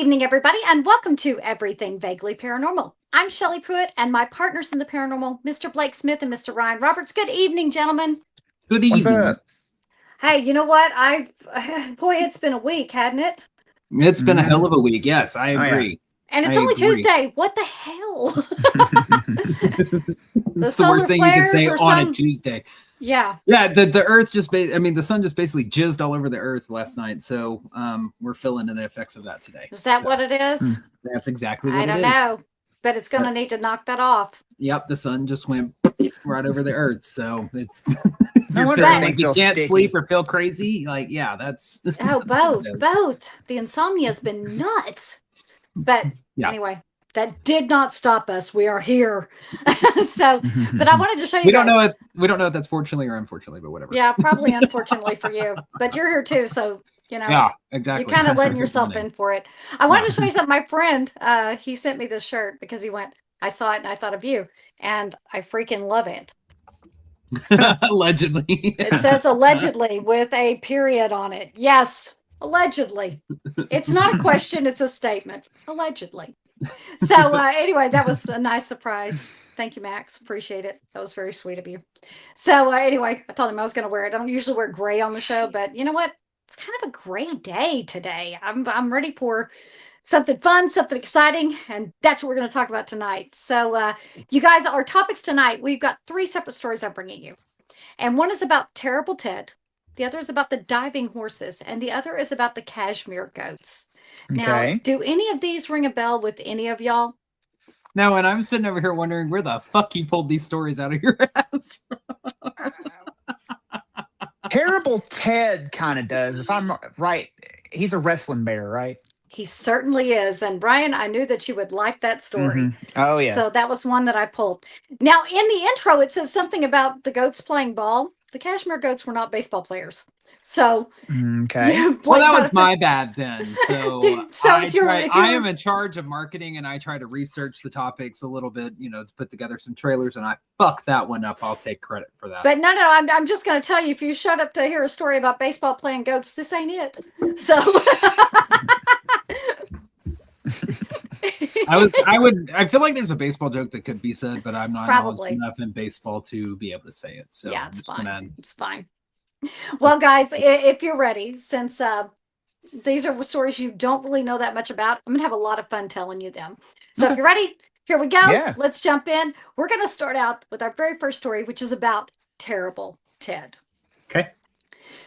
evening, everybody, and welcome to Everything Vaguely Paranormal. I'm Shelley Pruitt, and my partners in the paranormal, Mr. Blake Smith and Mr. Ryan Roberts. Good evening, gentlemen. Good What's evening. up? Hey, you know what? Boy, it's been a week, hadn't it? It's been a hell of a week. Yes, I agree. And it's only Tuesday. What the hell? It's the worst thing you can say on a Tuesday. Yeah. Yeah, the Earth just, the sun just basically jizzed all over the Earth last night. So we're feeling the effects of that today. Is that what it is? That's exactly what I it don't is. know, but it's going to need to knock that off. Yep, the sun just went right over the Earth. So it's No wonder like you can't sticky. sleep or feel crazy. Like, yeah, that's both. The insomnia has been nuts. But anyway, that did not stop us. We are here. So, but I wanted to show you. We don't know if that's fortunately or unfortunately, but whatever. Yeah, probably unfortunately for you. But you're here too, so you know. Yeah, exactly. You're kind of letting yourself in for it. I wanted to show you something. My friend, he sent me this shirt because he went, I saw it and I thought of you. And I freaking love it. Allegedly. It says allegedly with a period on it. Yes, allegedly. It's not a question, it's a statement. Allegedly. So anyway, that was a nice surprise. Thank you, Max. Appreciate it. That was very sweet of you. So anyway, I told him I was going to wear it. I don't usually wear gray on the show, but you know what? It's kind of a gray day today. I'm ready for something fun, something exciting, and that's what we're going to talk about tonight. So you guys, our topics tonight, we've got 3 separate stories I'm bringing you. And one is about Terrible Ted. The other is about the diving horses, and the other is about the Cashmere goats. Now, do any of these ring a bell with any of y'all? No, and I'm sitting over here wondering where the fuck you pulled these stories out of your ass from. Terrible Ted kind of does. If I'm right, he's a wrestling bear, right? He certainly is. And Brian, I knew that you would like that story. Mm-hmm. Oh, yeah. So that was one that I pulled. Now, in the intro, it says something about the goats playing ball. The Cashmere goats were not baseball players. So, well, that was my bad then. So, I am in charge of marketing, and I try to research the topics a little bit, to put together some trailers, and I fucked that one up. I'll take credit for that. But no, I'm just going to tell you, if you showed up to hear a story about baseball playing goats, this ain't it. So. I feel like there's a baseball joke that could be said, but I'm not knowledgeable enough in baseball to be able to say it. So yeah, it's fine. Well, guys, if you're ready, since these are stories you don't really know that much about, I'm gonna have a lot of fun telling you them. So if you're ready, here we go. Yeah. Let's jump in. We're gonna start out with our very first story, which is about Terrible Ted. Okay.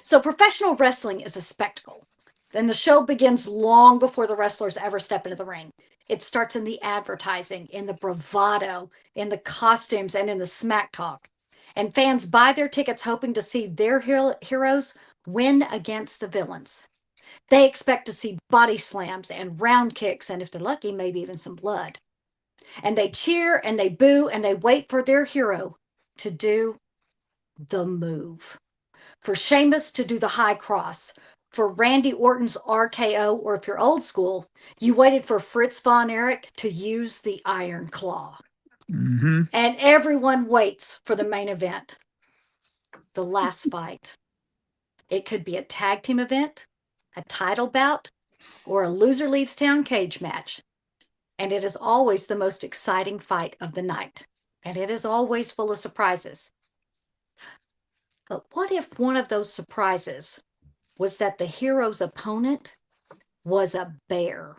So professional wrestling is a spectacle. Then the show begins long before the wrestlers ever step into the ring. It starts in the advertising, in the bravado, in the costumes, and in the smack talk. And fans buy their tickets hoping to see their heroes win against the villains. They expect to see body slams and round kicks, and if they're lucky, maybe even some blood. And they cheer and they boo and they wait for their hero to do the move. For Sheamus to do the high cross. For Randy Orton's RKO, or if you're old school, you waited for Fritz Von Erich to use the Iron Claw. Mm-hmm. And everyone waits for the main event, the last fight. It could be a tag team event, a title bout, or a loser leaves town cage match. And it is always the most exciting fight of the night. And it is always full of surprises. But what if one of those surprises was that the hero's opponent was a bear?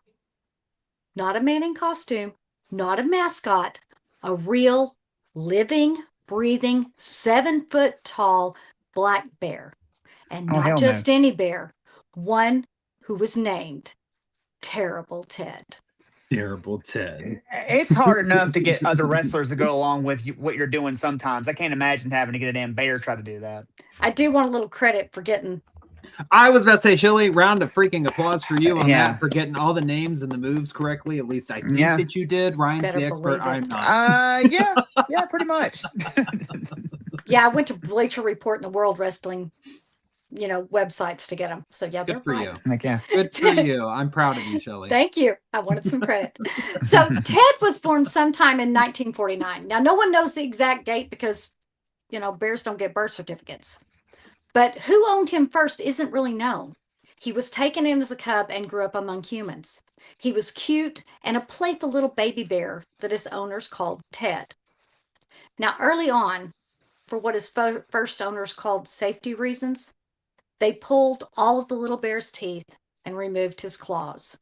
Not a man in costume, not a mascot, a real, living, breathing, 7-foot-tall black bear. And not just any bear, one who was named Terrible Ted. Terrible Ted. It's hard enough to get other wrestlers to go along with what you're doing sometimes. I can't imagine having to get a damn bear try to do that. I do want a little credit for getting... I was about to say, Shelley, round of freaking applause for you on that, for getting all the names and the moves correctly. At least I think that you did. Ryan's the expert. I'm not. Yeah, pretty much. Yeah, I went to Bleacher Report and the World Wrestling, websites to get them. So yeah, good for you. Yeah. Good for you. I'm proud of you, Shelley. Thank you. I wanted some credit. So Ted was born sometime in 1949. Now, no one knows the exact date because, bears don't get birth certificates. But who owned him first isn't really known. He was taken in as a cub and grew up among humans. He was cute and a playful little baby bear that his owners called Ted. Now, early on, for what his first owners called safety reasons, they pulled all of the little bear's teeth and removed his claws.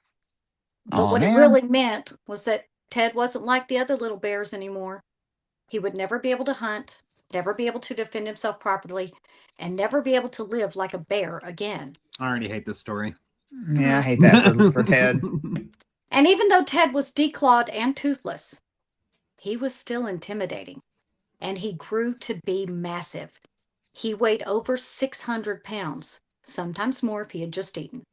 But what it really meant was that Ted wasn't like the other little bears anymore. He would never be able to hunt, never be able to defend himself properly, and never be able to live like a bear again. I already hate this story. Yeah, I hate that for Ted. And even though Ted was declawed and toothless, he was still intimidating. And he grew to be massive. He weighed over 600 pounds, sometimes more if he had just eaten.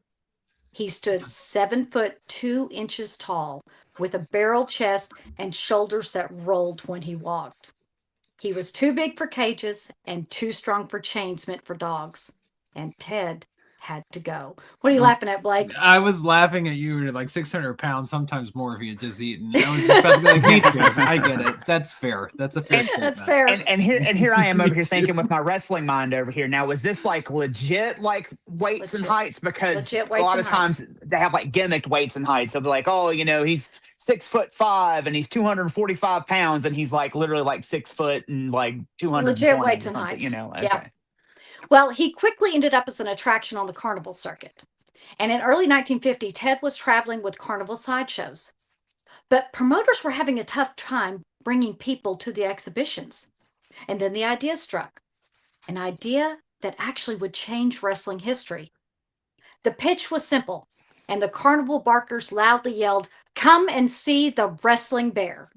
He stood 7 foot 2 inches tall, with a barrel chest and shoulders that rolled when he walked. He was too big for cages and too strong for chains meant for dogs. And Ted had to go. What are you laughing at, Blake? I was laughing at you. Like 600 pounds, sometimes more if you had just eaten. I was just about to be like, me too. I get it. That's fair. That's a fair statement. That's fair. And here I am over here thinking with my wrestling mind over here. Now, was this like legit like weights and heights? Because a lot of times they have like gimmicked weights and heights. They'll be like, oh, you know, he's 6'5" and he's 245 pounds, and he's like literally like 6 foot and like 200. Legit weights and heights. You know, okay. Yeah. Well, he quickly ended up as an attraction on the carnival circuit. And in early 1950, Ted was traveling with carnival sideshows. But promoters were having a tough time bringing people to the exhibitions. And then the idea struck. An idea that actually would change wrestling history. The pitch was simple, and the carnival barkers loudly yelled, "Come and see the wrestling bear."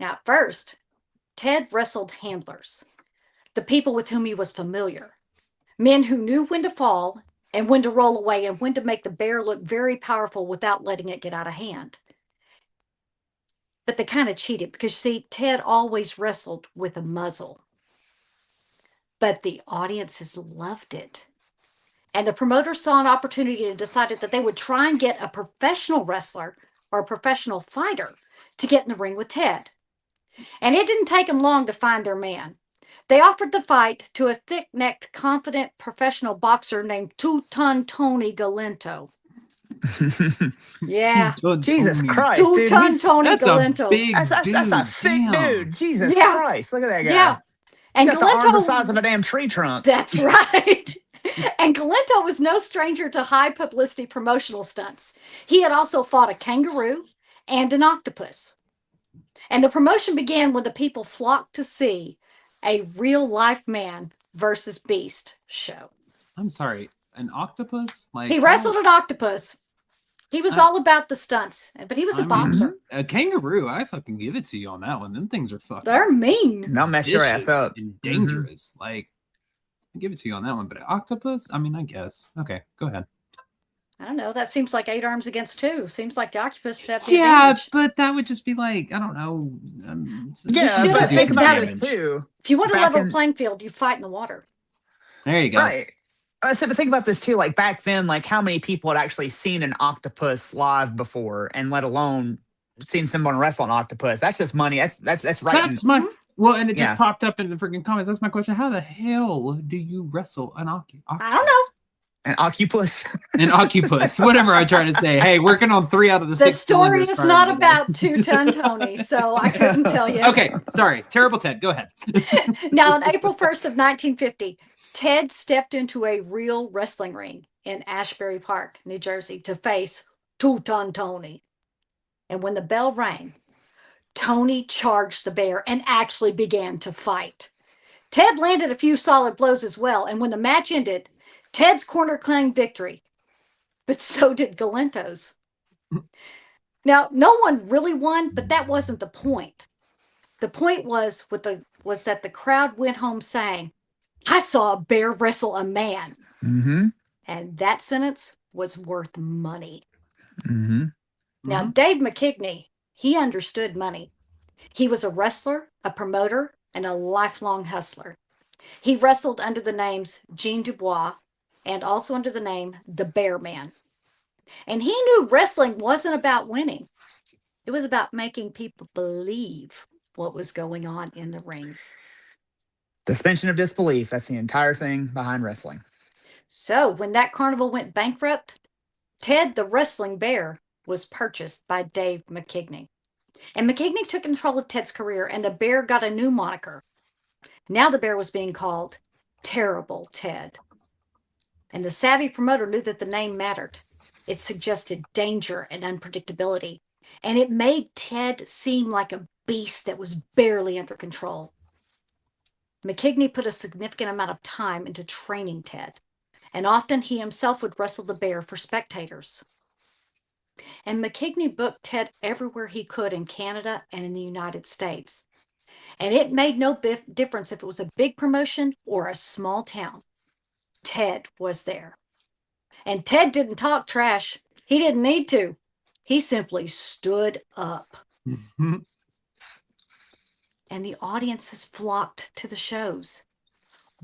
Now, at first, Ted wrestled handlers, the people with whom he was familiar, men who knew when to fall and when to roll away and when to make the bear look very powerful without letting it get out of hand. But they kind of cheated because, see, Ted always wrestled with a muzzle. But the audiences loved it. And the promoters saw an opportunity and decided that they would try and get a professional wrestler or a professional fighter to get in the ring with Ted. And it didn't take them long to find their man. They offered the fight to a thick-necked, confident professional boxer named Two-Ton Tony Galento. Yeah. Jesus Christ, Two-Ton Tony Galento. That's a thick dude. Jesus Christ. Look at that guy. Yeah. And He's got the arms the size of a damn tree trunk. That's right. And Galento was no stranger to high publicity promotional stunts. He had also fought a kangaroo and an octopus. And the promotion began when the people flocked to see a real-life man versus beast show. I'm sorry, an octopus? Like he wrestled an octopus. He was all about the stunts, but he was a boxer. A kangaroo, I fucking give it to you on that one. Them things are fucking. They're mean. They'll mess your ass up. And dangerous. Like, I give it to you on that one. But an octopus? I mean, I guess. Okay, go ahead. I don't know. That seems like 8 arms against 2. Seems like the octopus should have the advantage. But that would just be like, I don't know. But think about this too. If you want a level playing field, you fight in the water. There you go. Right. I said, but think about this too. Like back then, like how many people had actually seen an octopus live before, and let alone seen someone wrestle an octopus? That's just money. That's right. That's my well, and it just popped up in the freaking comments. That's my question. How the hell do you wrestle an octopus? I don't know. An octopus. An octopus. Whatever I try to say. Hey, working on 3 out of the 6. The story is not about Two-Ton Tony, so I couldn't tell you. Okay, sorry. Terrible Ted. Go ahead. Now, on April 1st of 1950, Ted stepped into a real wrestling ring in Ashbury Park, New Jersey, to face Two-Ton Tony. And when the bell rang, Tony charged the bear and actually began to fight. Ted landed a few solid blows as well, and when the match ended, Ted's corner claimed victory, but so did Galento's. Now, no one really won, but that wasn't the point. The point was that the crowd went home saying, "I saw a bear wrestle a man." Mm-hmm. And that sentence was worth money. Mm-hmm. Now, Dave McKigney, he understood money. He was a wrestler, a promoter, and a lifelong hustler. He wrestled under the names Gene Dubois and also under the name The Bear Man. And he knew wrestling wasn't about winning. It was about making people believe what was going on in the ring. Suspension of disbelief. That's the entire thing behind wrestling. So when that carnival went bankrupt, Ted the Wrestling Bear was purchased by Dave McKigney. And McKigney took control of Ted's career, and the bear got a new moniker. Now the bear was being called Terrible Ted. And the savvy promoter knew that the name mattered. It suggested danger and unpredictability, and it made Ted seem like a beast that was barely under control. McKigney put a significant amount of time into training Ted, and often he himself would wrestle the bear for spectators. And McKigney booked Ted everywhere he could in Canada and in the United States. And it made no difference if it was a big promotion or a small town. Ted was there. And Ted didn't talk trash. He didn't need to. He simply stood up. And the audiences flocked to the shows.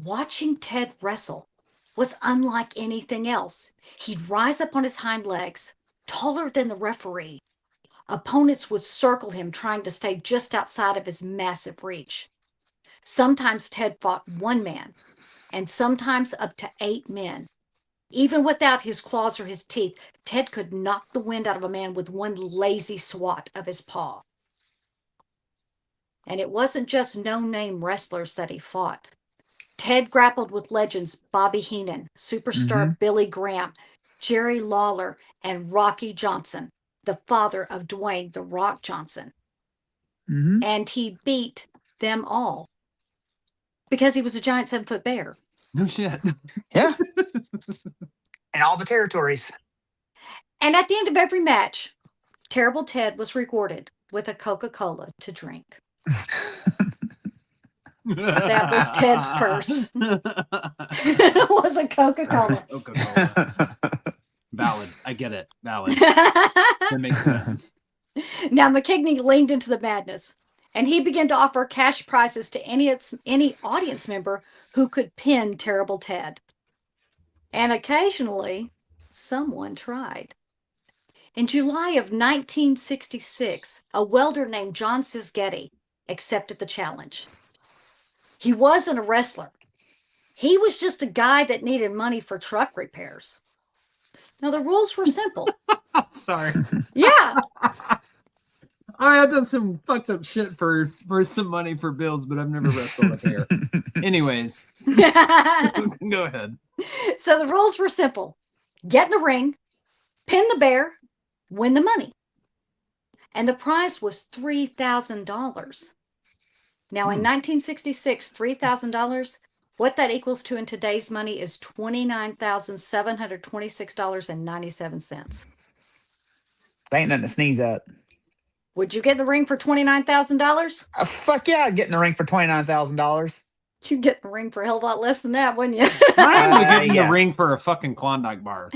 Watching Ted wrestle was unlike anything else. He'd rise up on his hind legs, taller than the referee. Opponents would circle him, trying to stay just outside of his massive reach. Sometimes Ted fought one man, and sometimes up to 8 men. Even without his claws or his teeth, Ted could knock the wind out of a man with one lazy swat of his paw. And it wasn't just no-name wrestlers that he fought. Ted grappled with legends Bobby Heenan, superstar Billy Graham, Jerry Lawler, and Rocky Johnson, the father of Dwayne "The Rock" Johnson. And he beat them all because he was a giant 7-foot bear. No shit. Yeah. And all the territories. And at the end of every match, Terrible Ted was rewarded with a Coca-Cola to drink. That was Ted's purse. It was a Coca-Cola. Coca-Cola. Valid. I get it. Valid. That makes sense. Now, McKigney leaned into the madness, and he began to offer cash prizes to any audience member who could pin Terrible Ted. And occasionally, someone tried. In July of 1966, a welder named John Cisgetti accepted the challenge. He wasn't a wrestler. He was just a guy that needed money for truck repairs. Now, the rules were simple. Sorry. Yeah. I've done some fucked up shit for some money for bills, but I've never wrestled a bear. Anyways. Go ahead. So the rules were simple. Get in the ring, pin the bear, win the money. And the prize was $3,000. Now, in 1966, $3,000, what that equals to in today's money is $29,726.97. That ain't nothing to sneeze at. Would you get in the ring for $29,000? Fuck yeah, I'd get in the ring for $29,000. You'd get in the ring for a hell of a lot less than that, wouldn't you? I would get in the ring for a fucking Klondike bar.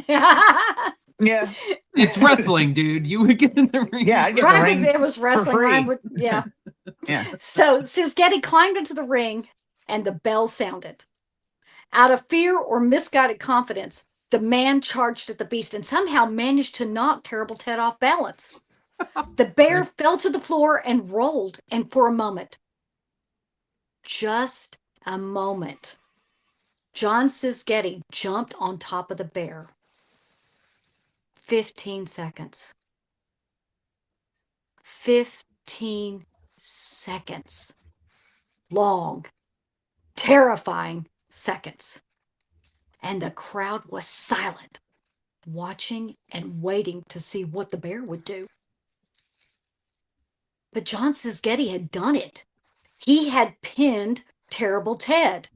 Yeah. It's wrestling, dude. You would get in the ring. Yeah, I'd get in the ring. It was wrestling. For free. Yeah. Yeah. So Cisgetti climbed into the ring and the bell sounded. Out of fear or misguided confidence, the man charged at the beast and somehow managed to knock Terrible Ted off balance. The bear fell to the floor and rolled, and for a moment, just a moment, John Cisgetti jumped on top of the bear. 15 seconds. 15 seconds. Long, terrifying seconds. And the crowd was silent, watching and waiting to see what the bear would do. But John Cisgetti had done it. He had pinned Terrible Ted.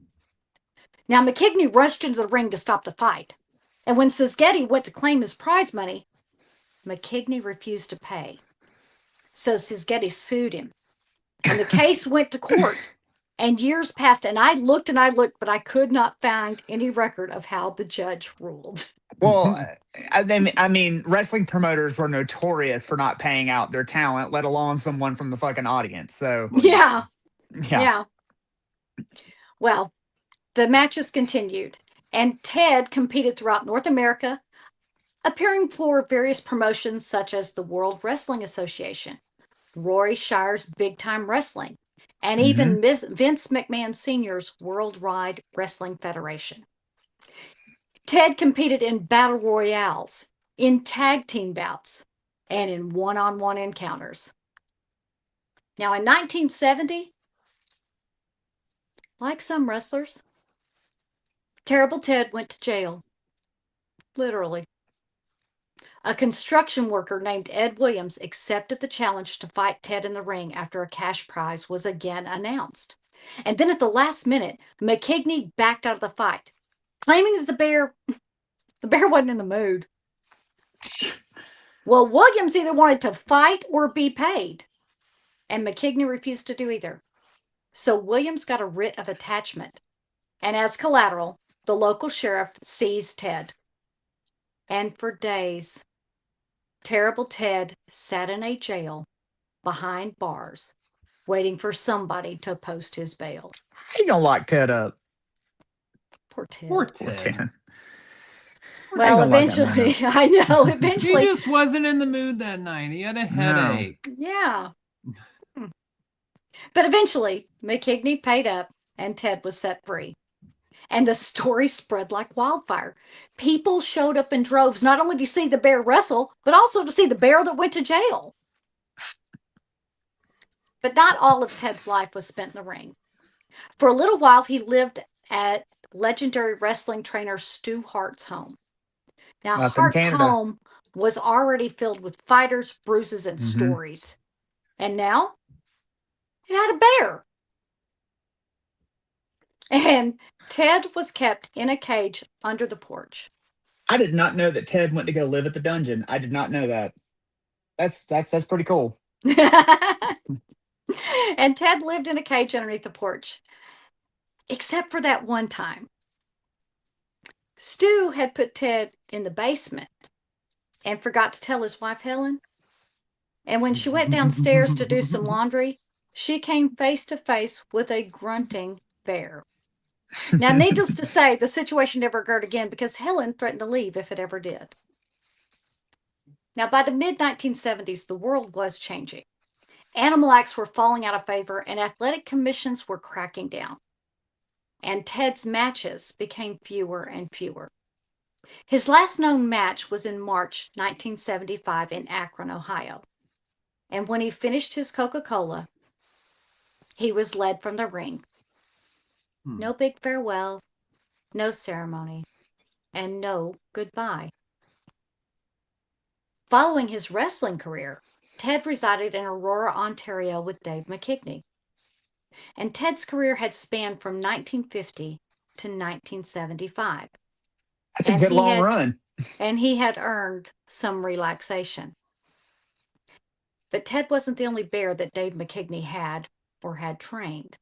Now, McKigney rushed into the ring to stop the fight. And when Cisgetti went to claim his prize money, McKigney refused to pay. So Cisgetti sued him. And the case went to court. And years passed, and I looked, but I could not find any record of how the judge ruled. Well, I mean, wrestling promoters were notorious for not paying out their talent, let alone someone from the fucking audience. So Yeah. Well, the matches continued, and Ted competed throughout North America, appearing for various promotions such as the World Wrestling Association, Roy Shire's Big Time Wrestling, and even Vince McMahon Sr.'s Worldwide Wrestling Federation. Ted competed in battle royales, in tag team bouts, and in one-on-one encounters. Now, in 1970, like some wrestlers, Terrible Ted went to jail. Literally. A construction worker named Ed Williams accepted the challenge to fight Ted in the ring after a cash prize was again announced. And then at the last minute, McKigney backed out of the fight, claiming that the bear wasn't in the mood. Well, Williams either wanted to fight or be paid, and McKigney refused to do either. So Williams got a writ of attachment, and as collateral, the local sheriff seized Ted. And for days, Terrible Ted sat in a jail behind bars, waiting for somebody to post his bail. He gonna lock Ted up. Poor Ted. Poor Ted. Well, eventually, I know, eventually. He just wasn't in the mood that night. He had a headache. No. Yeah. But eventually, McKigney paid up and Ted was set free. And the story spread like wildfire. People showed up in droves, not only to see the bear wrestle, but also to see the bear that went to jail. But not all of Ted's life was spent in the ring. For a little while, he lived at legendary wrestling trainer Stu Hart's home. Now, Hart's home was already filled with fighters, bruises, and stories. And now, it had a bear. And Ted was kept in a cage under the porch. I did not know that Ted went to go live at the dungeon. I did not know that. That's pretty cool. And Ted lived in a cage underneath the porch. Except for that one time. Stu had put Ted in the basement and forgot to tell his wife, Helen. And when she went downstairs to do some laundry, she came face to face with a grunting bear. Now, needless to say, the situation never occurred again because Helen threatened to leave if it ever did. Now, by the mid-1970s, the world was changing. Animal acts were falling out of favor and athletic commissions were cracking down. And Ted's matches became fewer and fewer. His last known match was in March 1975 in Akron, Ohio. And when he finished his Coca-Cola, he was led from the ring. No big farewell, no ceremony, and no goodbye. Following his wrestling career, Ted resided in Aurora, Ontario with Dave McKigney. And Ted's career had spanned from 1950 to 1975. That's a good long run. And he had earned some relaxation. But Ted wasn't the only bear that Dave McKigney had or had trained.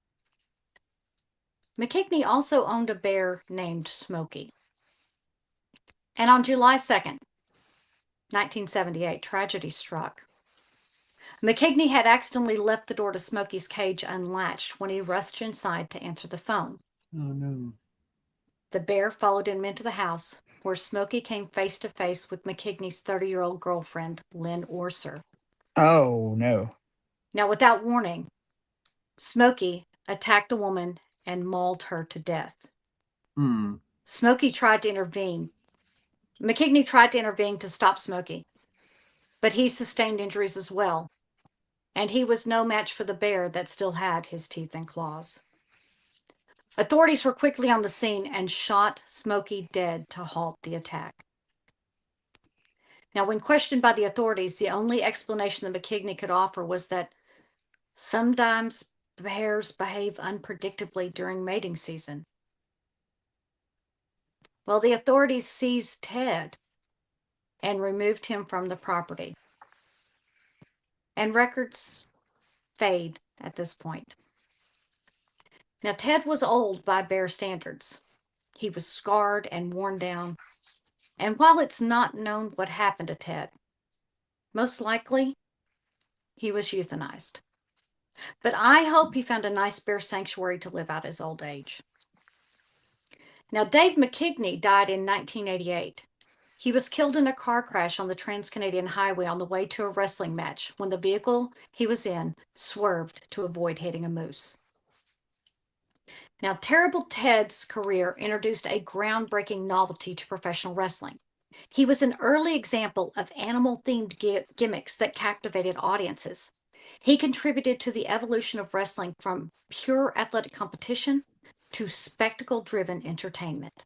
McKigney also owned a bear named Smokey. And on July 2nd, 1978, tragedy struck. McKigney had accidentally left the door to Smokey's cage unlatched when he rushed inside to answer the phone. Oh, no. The bear followed him into the house, where Smokey came face to face with McKigney's 30-year-old girlfriend, Lynn Orser. Oh, no. Now, without warning, Smokey attacked the woman and mauled her to death. Smokey tried to intervene. McKigney tried to intervene to stop Smokey, but he sustained injuries as well, and he was no match for the bear that still had his teeth and claws. Authorities were quickly on the scene and shot Smokey dead to halt the attack. Now, when questioned by the authorities, the only explanation that McKigney could offer was that sometimes bears behave unpredictably during mating season. Well, the authorities seized Ted and removed him from the property. And records fade at this point. Now, Ted was old by bear standards. He was scarred and worn down. And while it's not known what happened to Ted, most likely he was euthanized. But I hope he found a nice bear sanctuary to live out his old age. Now, Dave McKigney died in 1988. He was killed in a car crash on the Trans-Canadian Highway on the way to a wrestling match when the vehicle he was in swerved to avoid hitting a moose. Now, Terrible Ted's career introduced a groundbreaking novelty to professional wrestling. He was an early example of animal-themed gimmicks that captivated audiences. He contributed to the evolution of wrestling from pure athletic competition to spectacle-driven entertainment.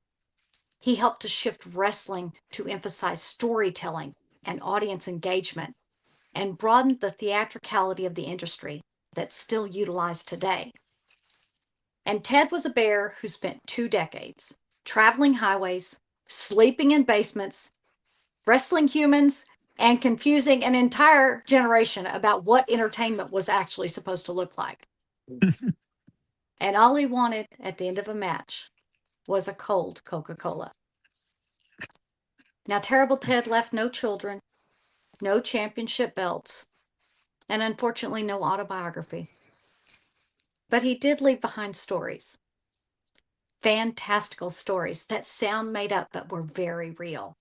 He helped to shift wrestling to emphasize storytelling and audience engagement, and broadened the theatricality of the industry that's still utilized today. And Ted was a bear who spent 2 decades traveling highways, sleeping in basements, wrestling humans, and confusing an entire generation about what entertainment was actually supposed to look like. And all he wanted at the end of a match was a cold Coca-Cola. Now, Terrible Ted left no children, no championship belts, and unfortunately no autobiography. But he did leave behind stories. Fantastical stories that sound made up but were very real.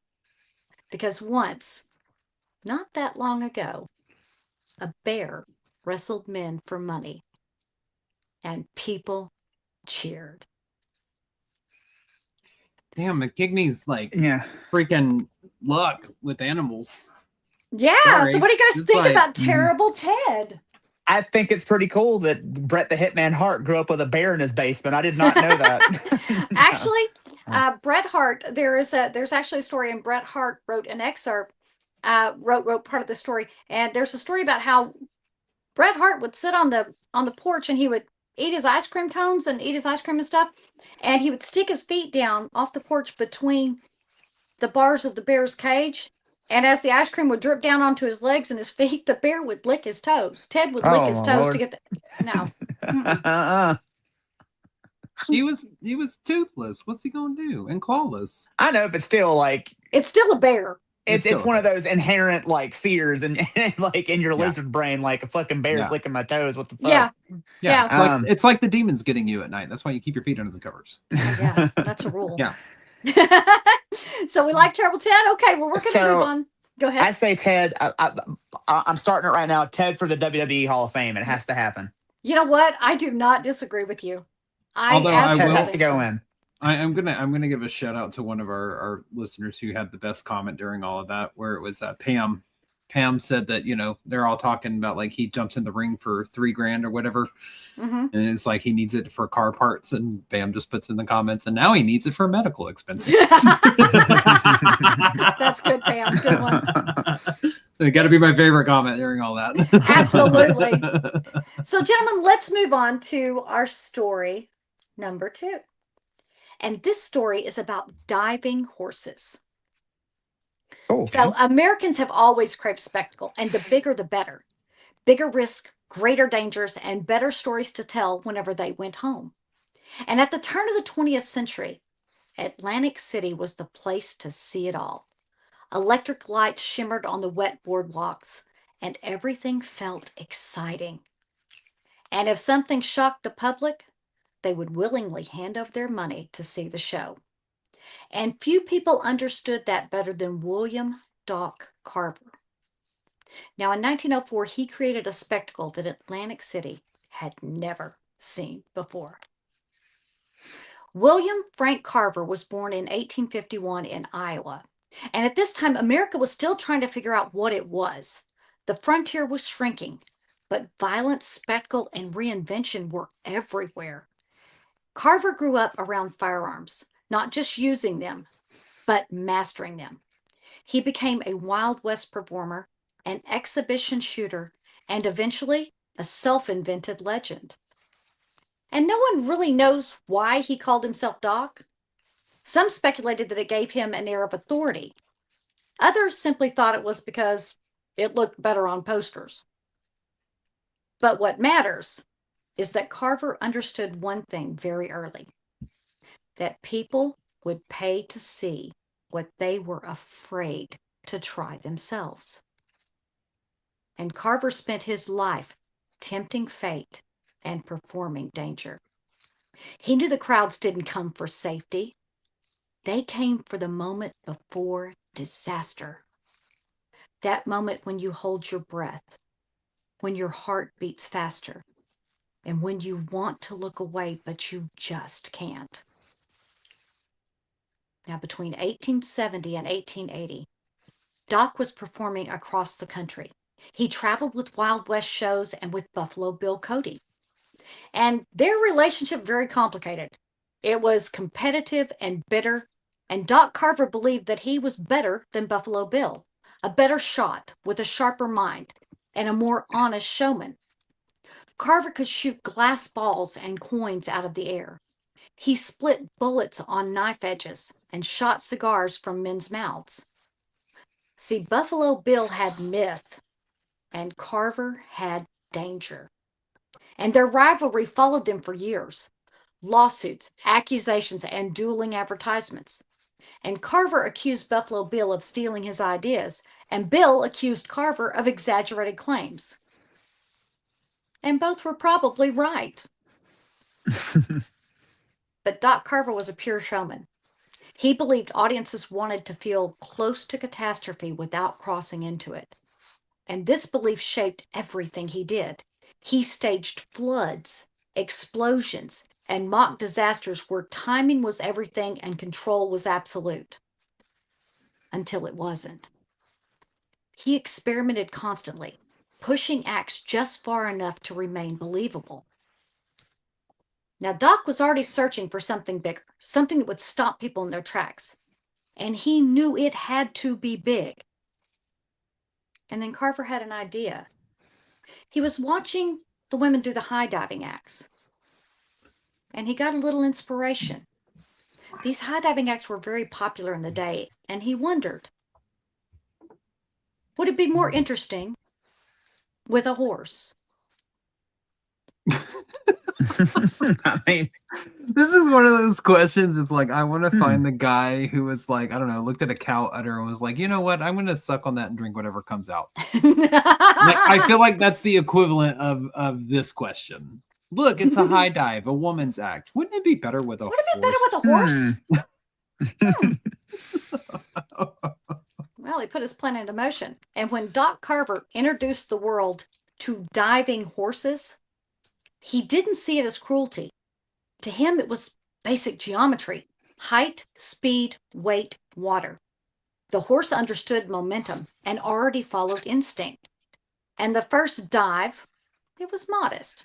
Because once, not that long ago, a bear wrestled men for money, and people cheered. Damn, McKigney's freaking luck with animals. Yeah. Sorry. So what do you guys think about Terrible Ted? I think it's pretty cool that Bret the Hitman Hart grew up with a bear in his basement. I did not know that. Actually, Bret Hart, there's actually a story, and Bret Hart wrote an excerpt, wrote part of the story, and there's a story about how Bret Hart would sit on the porch and he would eat his ice cream cones and eat his ice cream and stuff, and he would stick his feet down off the porch between the bars of the bear's cage. And as the ice cream would drip down onto his legs and his feet, the bear would lick his toes. Ted would lick his toes to get the... No. He was toothless. What's he gonna do? And clawless. I know, but still, it's still a bear. It's one of those inherent fears and in your lizard brain, like a fucking bear's licking my toes. What the fuck? Yeah. It's like the demons getting you at night. That's why you keep your feet under the covers. Yeah, that's a rule. Yeah. So we like Terrible Ted. Okay, well, we're gonna move on. Go ahead. I say Ted. I'm starting it right now. Ted for the WWE Hall of Fame. It has to happen. You know what? I do not disagree with you. Ted has to go in. I'm gonna give a shout out to one of our listeners who had the best comment during all of that, where it was Pam. Pam said that they're all talking about he jumps in the ring for $3,000 or whatever, and it's he needs it for car parts, and Pam just puts in the comments, and now he needs it for medical expenses. That's good, Pam. Good one. It got to be my favorite comment during all that. Absolutely. So, gentlemen, let's move on to our story number 2. And this story is about diving horses. Oh, okay. So Americans have always craved spectacle, and the bigger, the better. Bigger risk, greater dangers, and better stories to tell whenever they went home. And at the turn of the 20th century, Atlantic City was the place to see it all. Electric lights shimmered on the wet boardwalks, and everything felt exciting. And if something shocked the public, they would willingly hand over their money to see the show. And few people understood that better than William Doc Carver. Now, in 1904, he created a spectacle that Atlantic City had never seen before. William Frank Carver was born in 1851 in Iowa. And at this time, America was still trying to figure out what it was. The frontier was shrinking, but violence, spectacle, and reinvention were everywhere. Carver grew up around firearms, not just using them, but mastering them. He became a Wild West performer, an exhibition shooter, and eventually a self-invented legend. And no one really knows why he called himself Doc. Some speculated that it gave him an air of authority. Others simply thought it was because it looked better on posters. But what matters is that Carver understood one thing very early, that people would pay to see what they were afraid to try themselves. And Carver spent his life tempting fate and performing danger. He knew the crowds didn't come for safety. They came for the moment before disaster. That moment when you hold your breath, when your heart beats faster, and when you want to look away, but you just can't. Now, between 1870 and 1880, Doc was performing across the country. He traveled with Wild West shows and with Buffalo Bill Cody. And their relationship very complicated. It was competitive and bitter, and Doc Carver believed that he was better than Buffalo Bill, a better shot with a sharper mind and a more honest showman. Carver could shoot glass balls and coins out of the air. He split bullets on knife edges and shot cigars from men's mouths. See, Buffalo Bill had myth, and Carver had danger. And their rivalry followed them for years. Lawsuits, accusations, and dueling advertisements. And Carver accused Buffalo Bill of stealing his ideas, and Bill accused Carver of exaggerated claims. And both were probably right. But Doc Carver was a pure showman. He believed audiences wanted to feel close to catastrophe without crossing into it. And this belief shaped everything he did. He staged floods, explosions, and mock disasters where timing was everything and control was absolute. Until it wasn't. He experimented constantly, pushing acts just far enough to remain believable. Now, Doc was already searching for something bigger, something that would stop people in their tracks. And he knew it had to be big. And then Carver had an idea. He was watching the women do the high diving acts. And he got a little inspiration. These high diving acts were very popular in the day, and he wondered, would it be more interesting with a horse? I mean, this is one of those questions. It's like, I want to find the guy who was like, I don't know, looked at a cow udder and was like, you know what? I'm going to suck on that and drink whatever comes out. I feel like that's the equivalent of this question. Look, it's a high dive, a woman's act. Wouldn't it be better with a horse? Would it be better with a horse? Well, he put his plan into motion. And when Doc Carver introduced the world to diving horses, he didn't see it as cruelty. To him, it was basic geometry: height, speed, weight, water. The horse understood momentum and already followed instinct. And the first dive, it was modest.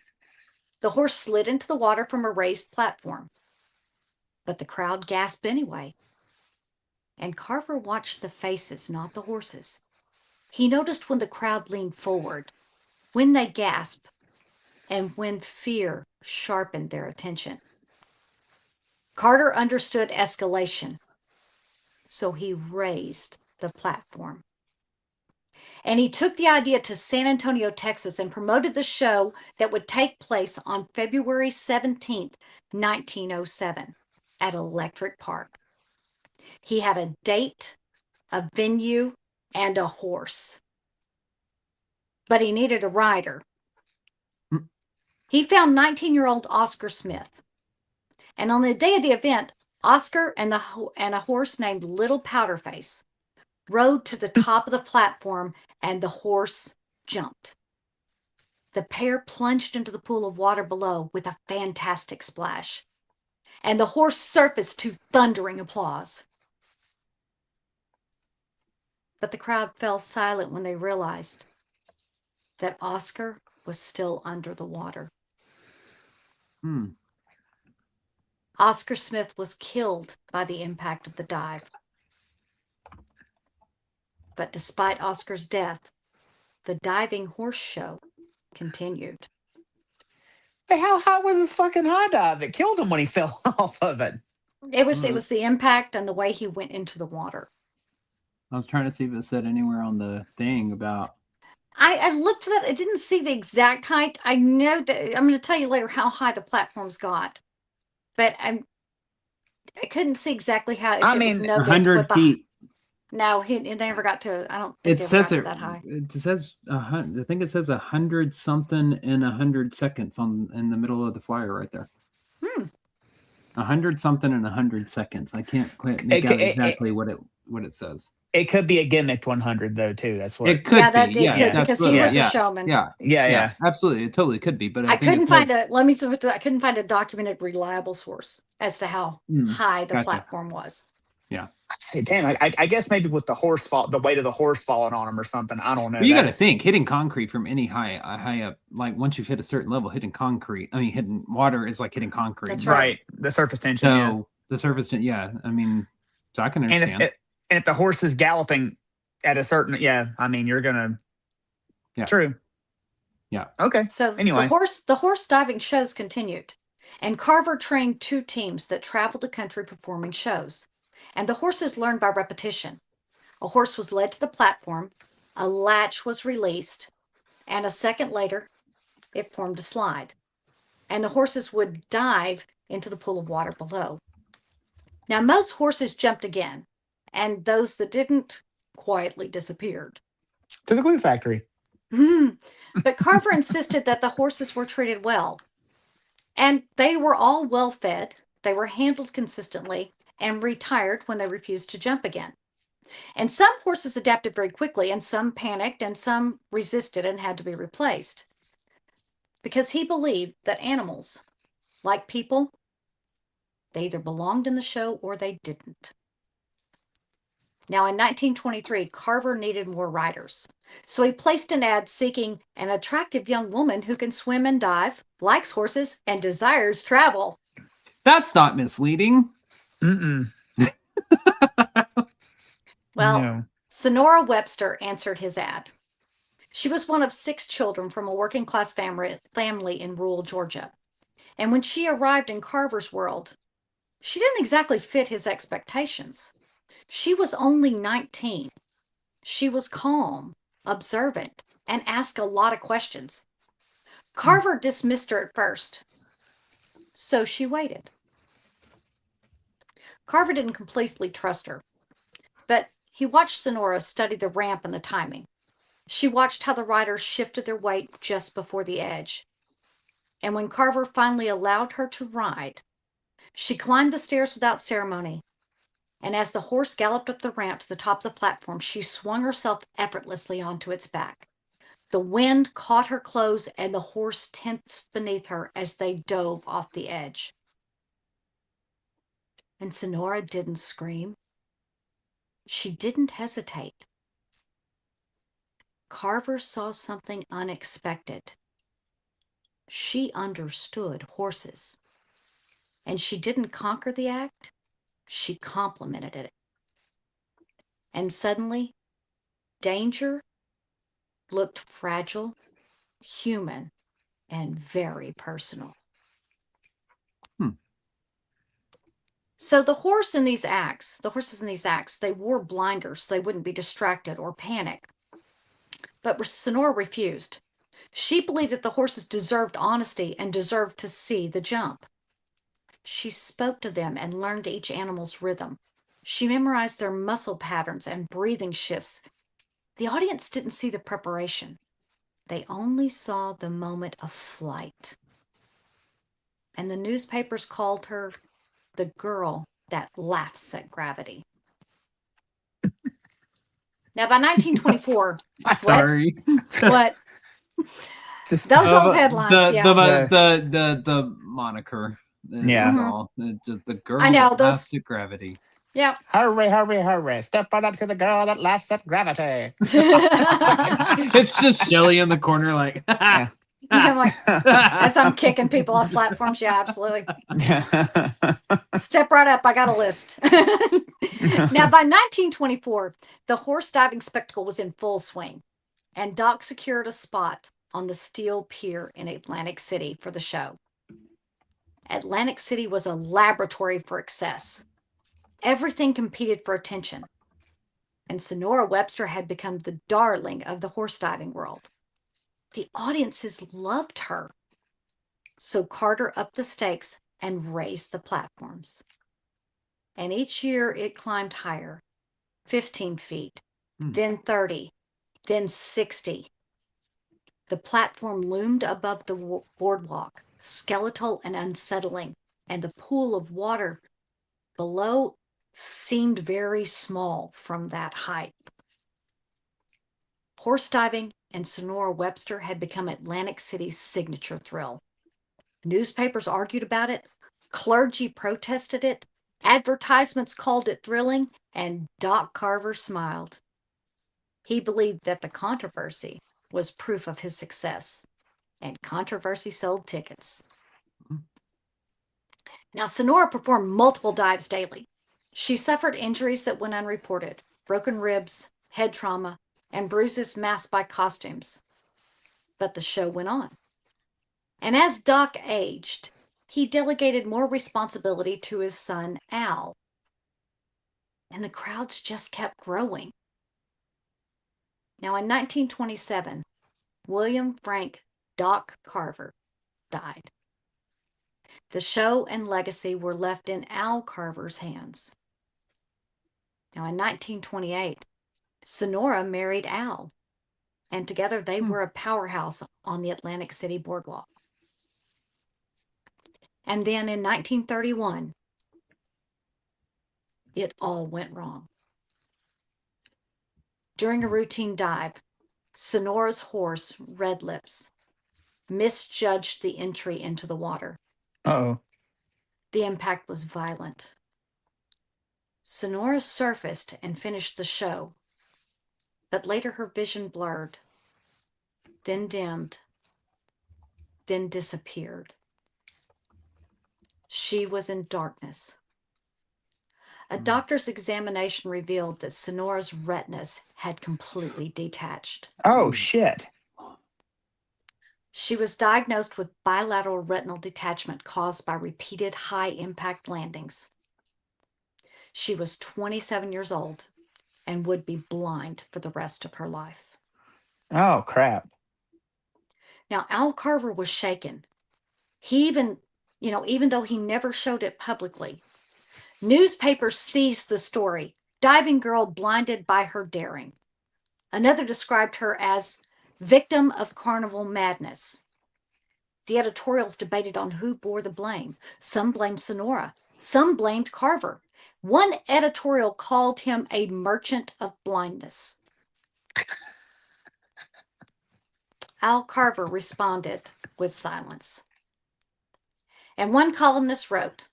The horse slid into the water from a raised platform. But the crowd gasped anyway. And Carver watched the faces, not the horses. He noticed when the crowd leaned forward, when they gasped, and when fear sharpened their attention. Carter understood escalation, so he raised the platform. And he took the idea to San Antonio, Texas, and promoted the show that would take place on February 17th, 1907, at Electric Park. He had a date, a venue, and a horse. But he needed a rider. He found 19-year-old Oscar Smith. And on the day of the event, Oscar and a horse named Little Powderface rode to the top of the platform, and the horse jumped. The pair plunged into the pool of water below with a fantastic splash, and the horse surfaced to thundering applause. But the crowd fell silent when they realized that Oscar was still under the water. Oscar Smith was killed by the impact of the dive. But despite Oscar's death, the diving horse show continued. Hey, how high was this fucking high dive that killed him when he fell off of it? It was the impact and the way he went into the water. I was trying to see if it said anywhere on the thing about. I looked at it. I didn't see the exact height. I know that I'm going to tell you later how high the platforms got, but I couldn't see exactly how. I mean, 100 feet. No, they never got to. I don't think they got to that high. It says I think it says 100 something in 100 seconds in the middle of the flyer right there. 100 something in 100 seconds. I can't quite make out exactly what it says. It could be a gimmicked 100 though too. That's what it could be. Yes, because he was a showman. Yeah, absolutely. It totally could be. But I couldn't find I couldn't find a documented reliable source as to how high the platform was. Yeah. Say, damn, I guess maybe with the weight of the horse falling on him or something. I don't know. Well, you got to think hitting concrete from any high up, like once you've hit a certain level, hitting water is like hitting concrete. That's right. The surface tension. So the surface tension, I mean, so I can understand. And if the horse is galloping at a certain, you're gonna. Yeah. True. Yeah. Okay. So anyway, the horse diving shows continued, and Carver trained 2 teams that traveled the country performing shows. And the horses learned by repetition. A horse was led to the platform, a latch was released, and a second later, it formed a slide. And the horses would dive into the pool of water below. Now, most horses jumped again, and those that didn't quietly disappeared. To the glue factory. But Carver insisted that the horses were treated well. And they were all well fed, they were handled consistently, and retired when they refused to jump again. And some horses adapted very quickly, and some panicked, and some resisted and had to be replaced. Because he believed that animals, like people, they either belonged in the show or they didn't. Now, in 1923, Carver needed more riders. So he placed an ad seeking an attractive young woman who can swim and dive, likes horses, and desires travel. That's not misleading. Well, no. Sonora Webster answered his ad. She was one of 6 children from a working-class family in rural Georgia. And when she arrived in Carver's world, she didn't exactly fit his expectations. She was only 19. She was calm, observant, and asked a lot of questions. Carver dismissed her at first, so she waited. Carver didn't completely trust her, but he watched Sonora study the ramp and the timing. She watched how the riders shifted their weight just before the edge. And when Carver finally allowed her to ride, she climbed the stairs without ceremony. And as the horse galloped up the ramp to the top of the platform, she swung herself effortlessly onto its back. The wind caught her clothes, and the horse tensed beneath her as they dove off the edge. And Sonora didn't scream. She didn't hesitate. Carver saw something unexpected. She understood horses. And she didn't conquer the act. She complimented it. And suddenly, danger looked fragile, human, and very personal. So the horses in these acts, they wore blinders so they wouldn't be distracted or panic. But Sonora refused. She believed that the horses deserved honesty and deserved to see the jump. She spoke to them and learned each animal's rhythm. She memorized their muscle patterns and breathing shifts. The audience didn't see the preparation. They only saw the moment of flight. And the newspapers called her the girl that laughs at gravity. Now, by 1924, sorry, what? Just those old headlines, the moniker. Yeah, all. Just the girl I know, that laughs at gravity. Yeah. Hurry, hurry, hurry. Step right up to the girl that laughs at gravity. It's just Shelly in the corner like... Yeah, I'm like, as I'm kicking people off platforms, yeah, absolutely. Step right up, I got a list. Now, by 1924, the horse diving spectacle was in full swing, and Doc secured a spot on the steel pier in Atlantic City for the show. Atlantic City was a laboratory for excess. Everything competed for attention, and Sonora Webster had become the darling of the horse diving world. The audiences loved her. So Carter upped the stakes and raised the platforms. And each year it climbed higher, 15 feet, then 30, then 60. The platform loomed above the boardwalk, skeletal and unsettling, and the pool of water below seemed very small from that height. Horse diving and Sonora Webster had become Atlantic City's signature thrill. Newspapers argued about it, clergy protested it, advertisements called it thrilling, and Doc Carver smiled. He believed that the controversy was proof of his success, and controversy sold tickets. Now, Sonora performed multiple dives daily. She suffered injuries that went unreported, broken ribs, head trauma, and bruises masked by costumes. But the show went on. And as Doc aged, he delegated more responsibility to his son, Al. And the crowds just kept growing. Now, in 1927, William Frank Doc Carver died. The show and legacy were left in Al Carver's hands. Now, in 1928, Sonora married Al, and together they were a powerhouse on the Atlantic City boardwalk. And then in 1931, it all went wrong. During a routine dive, Sonora's horse, Red Lips, misjudged the entry into the water. Uh-oh. The impact was violent. Sonora surfaced and finished the show, but later her vision blurred, then dimmed, then disappeared. She was in darkness. A doctor's examination revealed that Sonora's retinas had completely detached. Oh, shit. She was diagnosed with bilateral retinal detachment caused by repeated high-impact landings. She was 27 years old and would be blind for the rest of her life. Oh, crap. Now, Al Carver was shaken. He even though he never showed it publicly, newspapers seized the story. Diving girl blinded by her daring. Another described her as victim of carnival madness. The editorials debated on who bore the blame. Some blamed Sonora. Some blamed Carver. One editorial called him a merchant of blindness. Al Carver responded with silence. And one columnist wrote,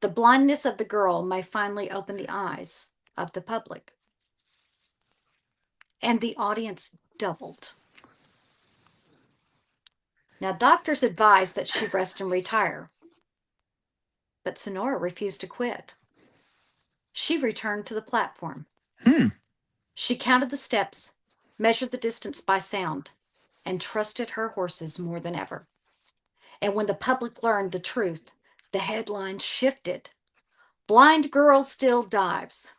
"The blindness of the girl may finally open the eyes of the public." And the audience doubled. Now, doctors advised that she rest and retire. But Sonora refused to quit. She returned to the platform. She counted the steps, measured the distance by sound, and trusted her horses more than ever. And when the public learned the truth, the headlines shifted. "Blind girl still dives."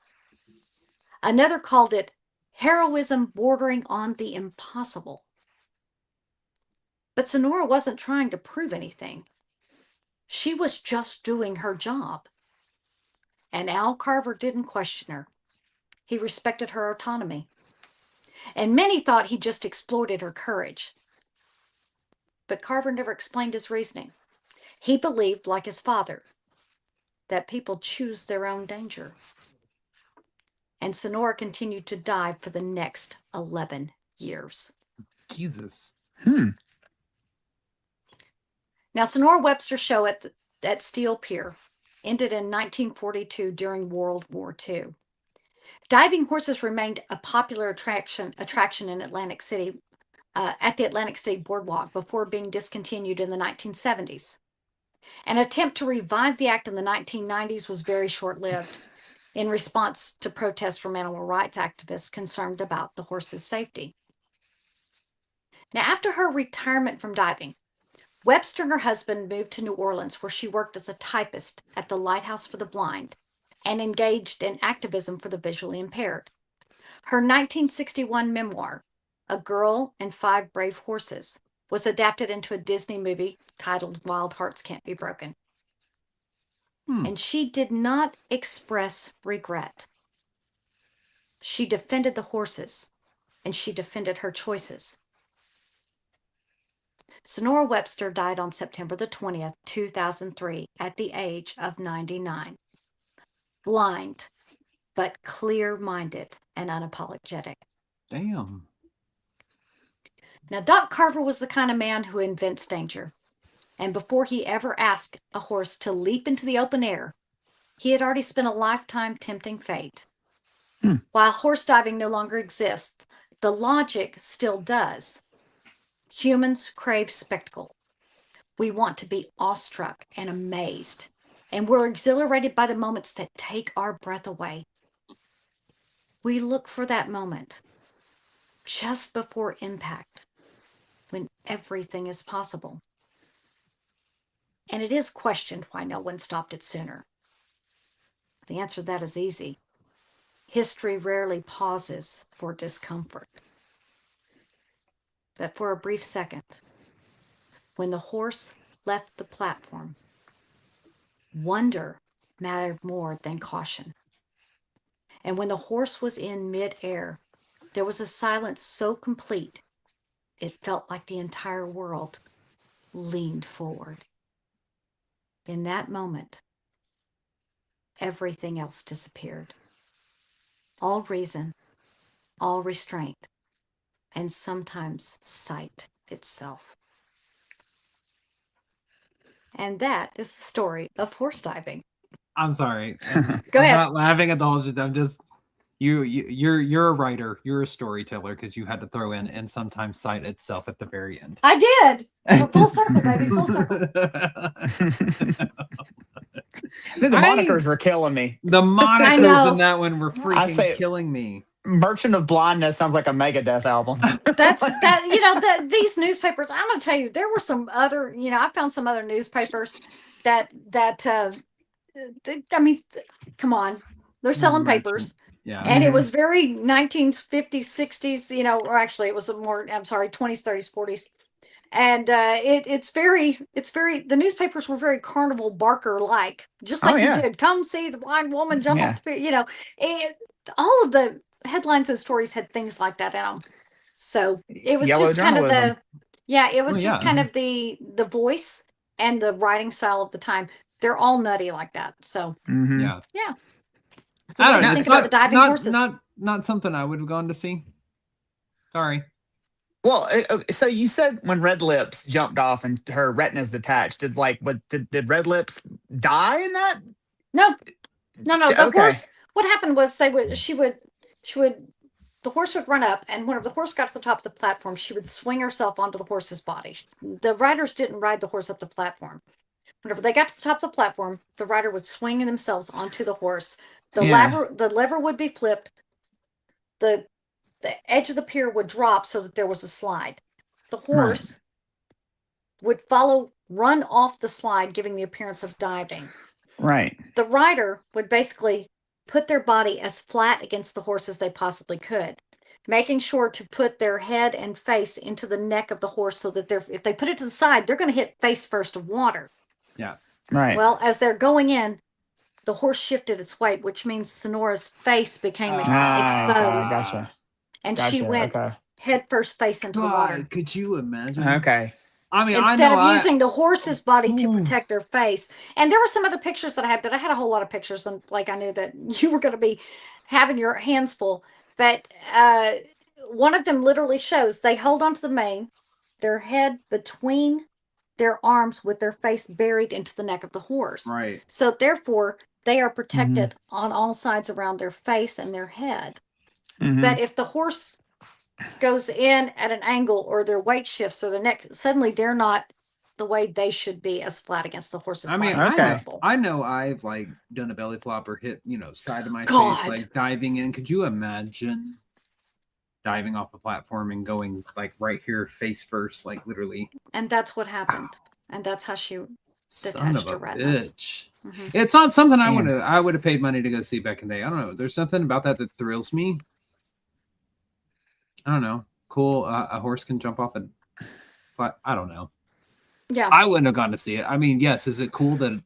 Another called it heroism bordering on the impossible. But Sonora wasn't trying to prove anything. She was just doing her job. And Al Carver didn't question her. He respected her autonomy. And many thought he just exploited her courage. But Carver never explained his reasoning. He believed, like his father, that people choose their own danger. And Sonora continued to dive for the next 11 years. Jesus. Now, Sonora Webster's show at Steel Pier ended in 1942 during World War II. Diving horses remained a popular attraction in Atlantic City, at the Atlantic City Boardwalk before being discontinued in the 1970s. An attempt to revive the act in the 1990s was very short-lived in response to protests from animal rights activists concerned about the horses' safety. Now, after her retirement from diving, Webster and her husband moved to New Orleans, where she worked as a typist at the Lighthouse for the Blind and engaged in activism for the visually impaired. Her 1961 memoir, A Girl and Five Brave Horses, was adapted into a Disney movie titled Wild Hearts Can't Be Broken. And she did not express regret. She defended the horses, and she defended her choices. Sonora Webster died on September the 20th, 2003, at the age of 99. blind, but clear-minded and unapologetic. Damn. Now, Doc Carver was the kind of man who invents danger. And before he ever asked a horse to leap into the open air, he had already spent a lifetime tempting fate. While horse diving no longer exists, the logic still does. Humans crave spectacle. We want to be awestruck and amazed, and we're exhilarated by the moments that take our breath away. We look for that moment, just before impact, when everything is possible. And it is questioned why no one stopped it sooner. The answer to that is easy. History rarely pauses for discomfort. But for a brief second, when the horse left the platform, wonder mattered more than caution. And when the horse was in mid-air, there was a silence so complete, it felt like the entire world leaned forward. In that moment, everything else disappeared. All reason, all restraint, and sometimes sight itself. And that is the story of horse diving. I'm sorry. Go ahead. I'm not laughing at the whole shit. I'm just you're a writer. You're a storyteller because you had to throw in and sometimes sight itself at the very end. I did. Full circle, baby. Full circle. The monikers were killing me. The monikers in that one were freaking killing me. Merchant of Blindness sounds like a Megadeth album. These newspapers, I'm going to tell you, there were some other, I found some other newspapers that I mean, come on, they're selling papers. Yeah. And it was very 1950s, 60s, or actually it was more, 20s, 30s, 40s. And it's very, the newspapers were very Carnival Barker-like, just like you did. Come see the blind woman jump off the, all of the headlines and stories had things like that in them. So it was just kind of kind of the voice and the writing style of the time. They're all nutty like that. So yeah. So I don't know. Think about the diving horses. Not something I would have gone to see. Sorry. Well, so you said when Red Lips jumped off and her retinas detached, did Red Lips die in that? No. The horse. What happened was the horse would run up, and when the horse got to the top of the platform, she would swing herself onto the horse's body. The riders didn't ride the horse up the platform. Whenever they got to the top of the platform, the rider would swing themselves onto the horse. The lever would be flipped. The edge of the pier would drop so that there was a slide. The horse would run off the slide, giving the appearance of diving. Right. The rider would basically put their body as flat against the horse as they possibly could, making sure to put their head and face into the neck of the horse so that if they put it to the side, they're going to hit face first of water. Yeah. Right. Well, as they're going in, the horse shifted its weight, which means Sonora's face became exposed. Gotcha. And she went head first face into the water. Could you imagine? Okay. I mean, instead of using the horse's body to protect their face. And there were some other pictures that I had, but I had a whole lot of pictures, and I knew that you were going to be having your hands full. But one of them literally shows they hold onto the mane, their head between their arms with their face buried into the neck of the horse. Right. So therefore, they are protected on all sides around their face and their head. But if the horse goes in at an angle or their weight shifts or their neck, suddenly they're not the way they should be, as flat against the horse's body as possible. I know I've done a belly flop or hit, side of my face, diving in. Could you imagine diving off a platform and going right here face first, literally? And that's what happened. And that's how she detached her retinas. It's not something I would have paid money to go see back in the day. I don't know. There's something about that thrills me. I don't know. Cool. A horse can jump off but I don't know. Yeah. I wouldn't have gone to see it. I mean, yes. Is it cool that,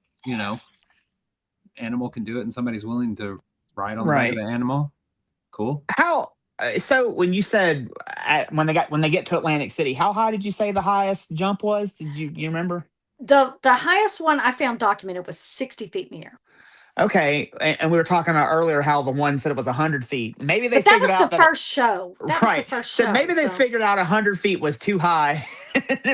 animal can do it and somebody's willing to ride on the back of the animal? Cool. So when you said when they get to Atlantic City, how high did you say the highest jump was? Did you remember? The highest one I found documented was 60 feet in the air. Okay, and we were talking about earlier how the one said it was 100 feet. Maybe they that figured was out the that first show. That was the first So show. maybe they figured out 100 feet was too high.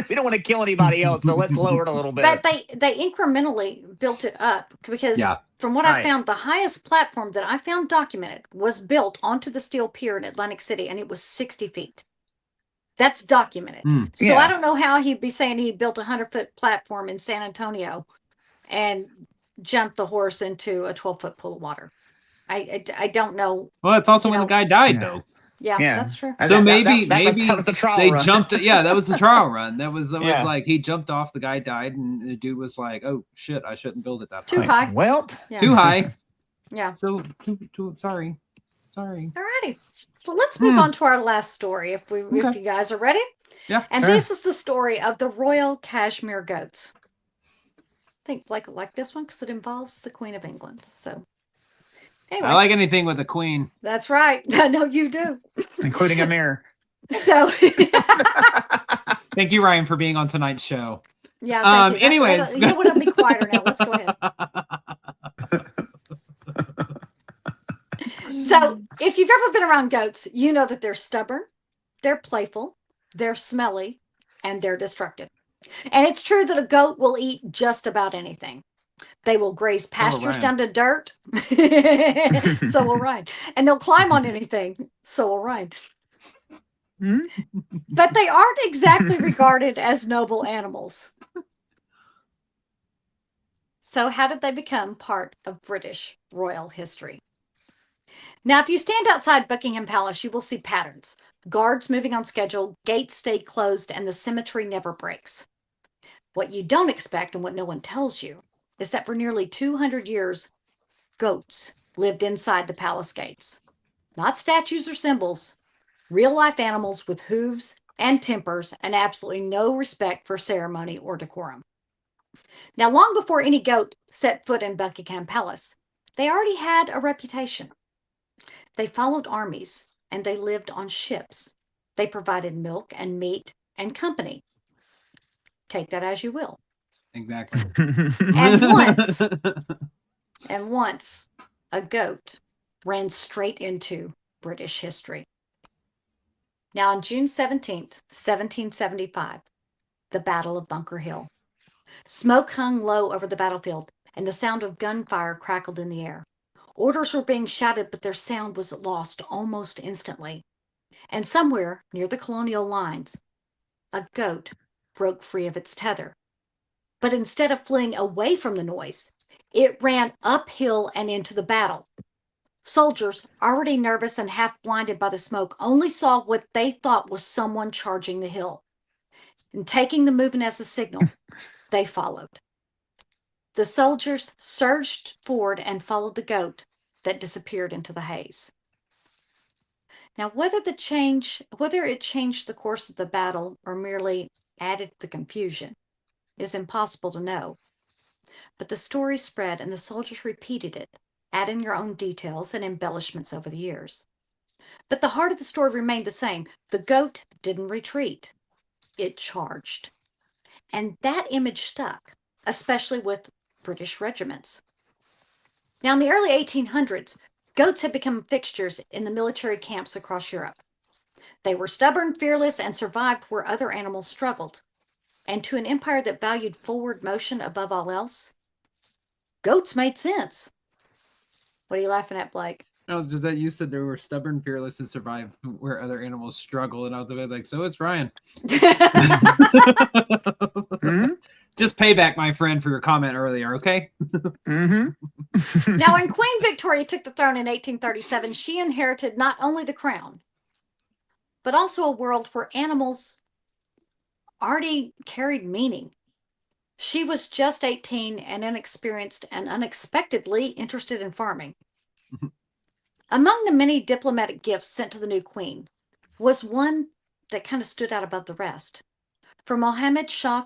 We don't want to kill anybody else, so let's lower it a little bit. But they incrementally built it up because from what I found, the highest platform that I found documented was built onto the steel pier in Atlantic City, and it was 60 feet. That's documented. So I don't know how he'd be saying he built a 100-foot platform in San Antonio and jumped the horse into a 12-foot pool of water. I don't know. Well, it's also when the guy died, though. Yeah, that's true. So maybe that was the trial they run. jumped. Yeah, that was the trial run. That was like he jumped off. The guy died, and the dude was like, "Oh shit, I shouldn't build it that high. Too high. Well, too high." Yeah. So sorry. Alrighty. So let's move on to our last story. If you guys are ready. Yeah. And this is the story of the Royal Cashmere Goats. I think like this one because it involves the Queen of England. So. Anyway. I like anything with a queen. That's right. I know you do. Including a mirror. So thank you, Ryan, for being on tonight's show. Yeah. Thank you. Anyways. You want to be quieter now. Let's go ahead. So if you've ever been around goats, you know that they're stubborn, they're playful, they're smelly, and they're destructive. And it's true that a goat will eat just about anything. They will graze pastures down to dirt. So will Ryan. And they'll climb on anything. So will Ryan. But they aren't exactly regarded as noble animals. So how did they become part of British royal history? Now, if you stand outside Buckingham Palace, you will see patterns. Guards moving on schedule, gates stay closed, and the symmetry never breaks. What you don't expect and what no one tells you is that for nearly 200 years, goats lived inside the palace gates. Not statues or symbols, real-life animals with hooves and tempers and absolutely no respect for ceremony or decorum. Now, long before any goat set foot in Buckingham Palace, they already had a reputation. They followed armies and they lived on ships. They provided milk and meat and company. Take that as you will. Exactly. And once a goat ran straight into British history. Now, on June 17th, 1775, the Battle of Bunker Hill. Smoke hung low over the battlefield, and the sound of gunfire crackled in the air. Orders were being shouted, but their sound was lost almost instantly. And somewhere near the colonial lines, a goat broke free of its tether. But instead of fleeing away from the noise, it ran uphill and into the battle. Soldiers, already nervous and half blinded by the smoke, only saw what they thought was someone charging the hill. And taking the movement as a signal, they followed. The soldiers surged forward and followed the goat that disappeared into the haze. Now, whether it changed the course of the battle or merely added to the confusion is impossible to know. But the story spread and the soldiers repeated it, adding their own details and embellishments over the years. But the heart of the story remained the same. The goat didn't retreat. It charged. And that image stuck, especially with British regiments. Now, in the early 1800s, goats had become fixtures in the military camps across Europe. They were stubborn, fearless, and survived where other animals struggled. And to an empire that valued forward motion above all else, goats made sense. What are you laughing at, Blake? Oh, just that you said they were stubborn, fearless, and survive where other animals struggle, and I was like, so it's Ryan. Just payback, my friend, for your comment earlier, okay? Now, when Queen Victoria took the throne in 1837, she inherited not only the crown, but also a world where animals already carried meaning. She was just 18 and inexperienced and unexpectedly interested in farming. Among the many diplomatic gifts sent to the new queen was one that kind of stood out above the rest. From Mohammed Shah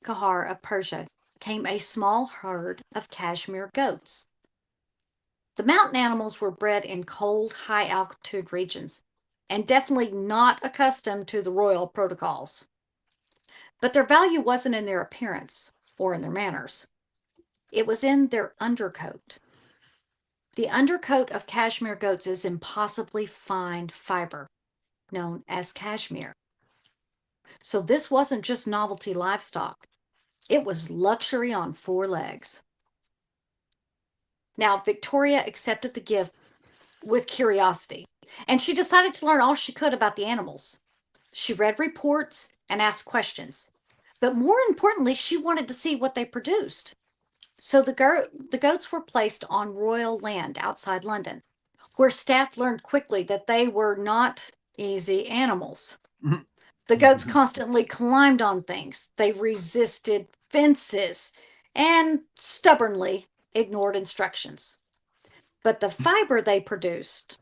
Kahar of Persia came a small herd of Cashmere goats. The mountain animals were bred in cold, high-altitude regions and definitely not accustomed to the royal protocols. But their value wasn't in their appearance or in their manners. It was in their undercoat. The undercoat of cashmere goats is impossibly fine fiber, known as cashmere. So this wasn't just novelty livestock. It was luxury on 4 legs. Now, Victoria accepted the gift with curiosity, and she decided to learn all she could about the animals. She read reports and asked questions. But more importantly, she wanted to see what they produced. So the goats were placed on royal land outside London, where staff learned quickly that they were not easy animals. The goats constantly climbed on things. They resisted fences and stubbornly ignored instructions. But the fiber they produced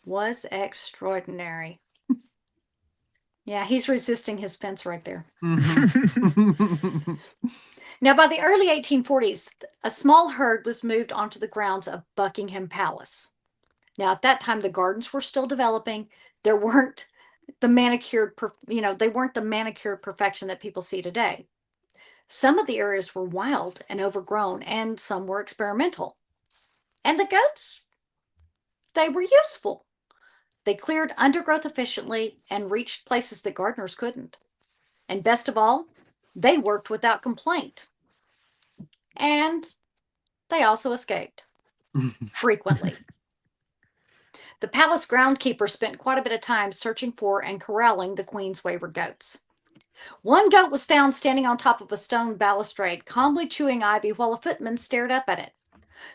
was extraordinary. Yeah, he's resisting his fence right there. Now, by the early 1840s, a small herd was moved onto the grounds of Buckingham Palace. Now, at that time, the gardens were still developing. There weren't the manicured, they weren't the manicured perfection that people see today. Some of the areas were wild and overgrown, and some were experimental. And the goats, they were useful. They cleared undergrowth efficiently and reached places that gardeners couldn't. And best of all, they worked without complaint. And they also escaped frequently. The palace groundkeeper spent quite a bit of time searching for and corralling the queen's wayward goats. One goat was found standing on top of a stone balustrade, calmly chewing ivy while a footman stared up at it.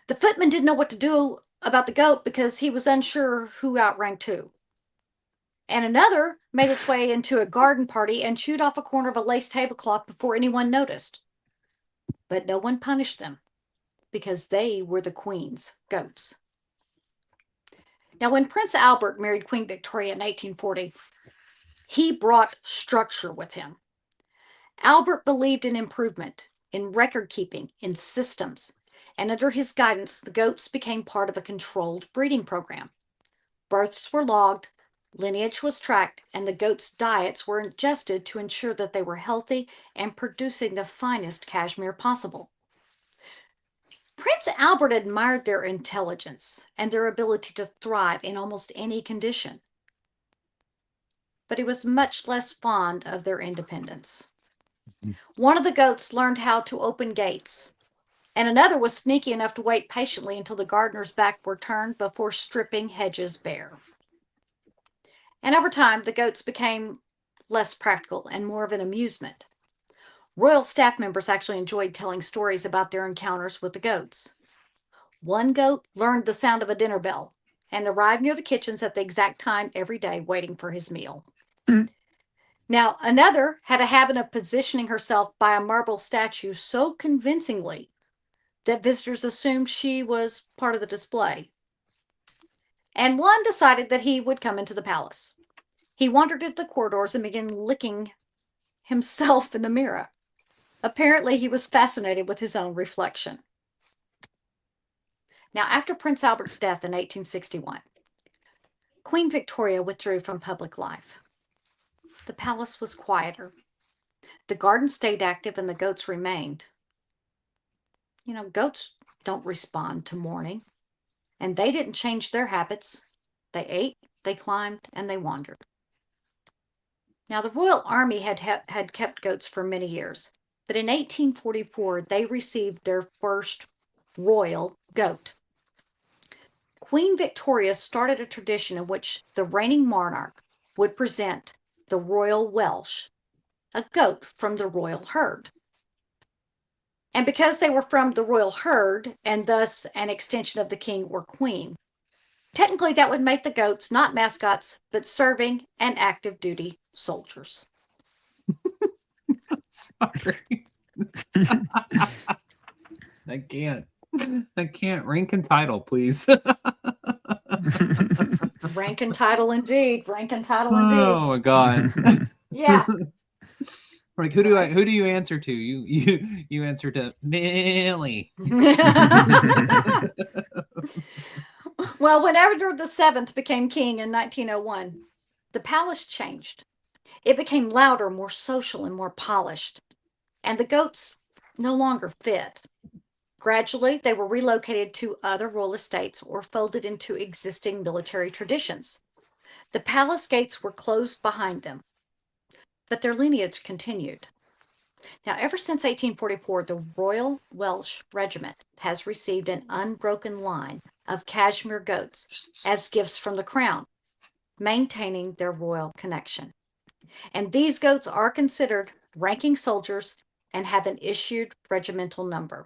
The footman didn't know what to do about the goat because he was unsure who outranked who. And another made its way into a garden party and chewed off a corner of a lace tablecloth before anyone noticed. But no one punished them because they were the queen's goats. Now, when Prince Albert married Queen Victoria in 1840, he brought structure with him. Albert believed in improvement, in record keeping, in systems, and under his guidance, the goats became part of a controlled breeding program. Births were logged, lineage was tracked, and the goats' diets were adjusted to ensure that they were healthy and producing the finest cashmere possible. Prince Albert admired their intelligence and their ability to thrive in almost any condition. But he was much less fond of their independence. One of the goats learned how to open gates, and another was sneaky enough to wait patiently until the gardener's back were turned before stripping hedges bare. And over time, the goats became less practical and more of an amusement. Royal staff members actually enjoyed telling stories about their encounters with the goats. One goat learned the sound of a dinner bell and arrived near the kitchens at the exact time every day, waiting for his meal. Now, another had a habit of positioning herself by a marble statue so convincingly that visitors assumed she was part of the display. And one decided that he would come into the palace. He wandered into the corridors and began licking himself in the mirror. Apparently, he was fascinated with his own reflection. Now, after Prince Albert's death in 1861, Queen Victoria withdrew from public life. The palace was quieter. The garden stayed active and the goats remained. Goats don't respond to mourning. And they didn't change their habits. They ate, they climbed, and they wandered. Now, the royal army had kept goats for many years. But in 1844, they received their first royal goat. Queen Victoria started a tradition in which the reigning monarch would present the royal Welsh, a goat from the royal herd. And because they were from the royal herd and thus an extension of the king or queen, technically that would make the goats not mascots, but serving and active duty soldiers. Sorry. I can't. Rank and title, please. Rank and title indeed. Rank and title indeed. Oh my God. Yeah. Like who do you answer to? You answer to Millie. Well, when Edward VII became king in 1901, the palace changed. It became louder, more social, and more polished. And the goats no longer fit. Gradually, they were relocated to other royal estates or folded into existing military traditions. The palace gates were closed behind them, but their lineage continued. Now, ever since 1844, the Royal Welsh Regiment has received an unbroken line of cashmere goats as gifts from the crown, maintaining their royal connection. And these goats are considered ranking soldiers and have an issued regimental number.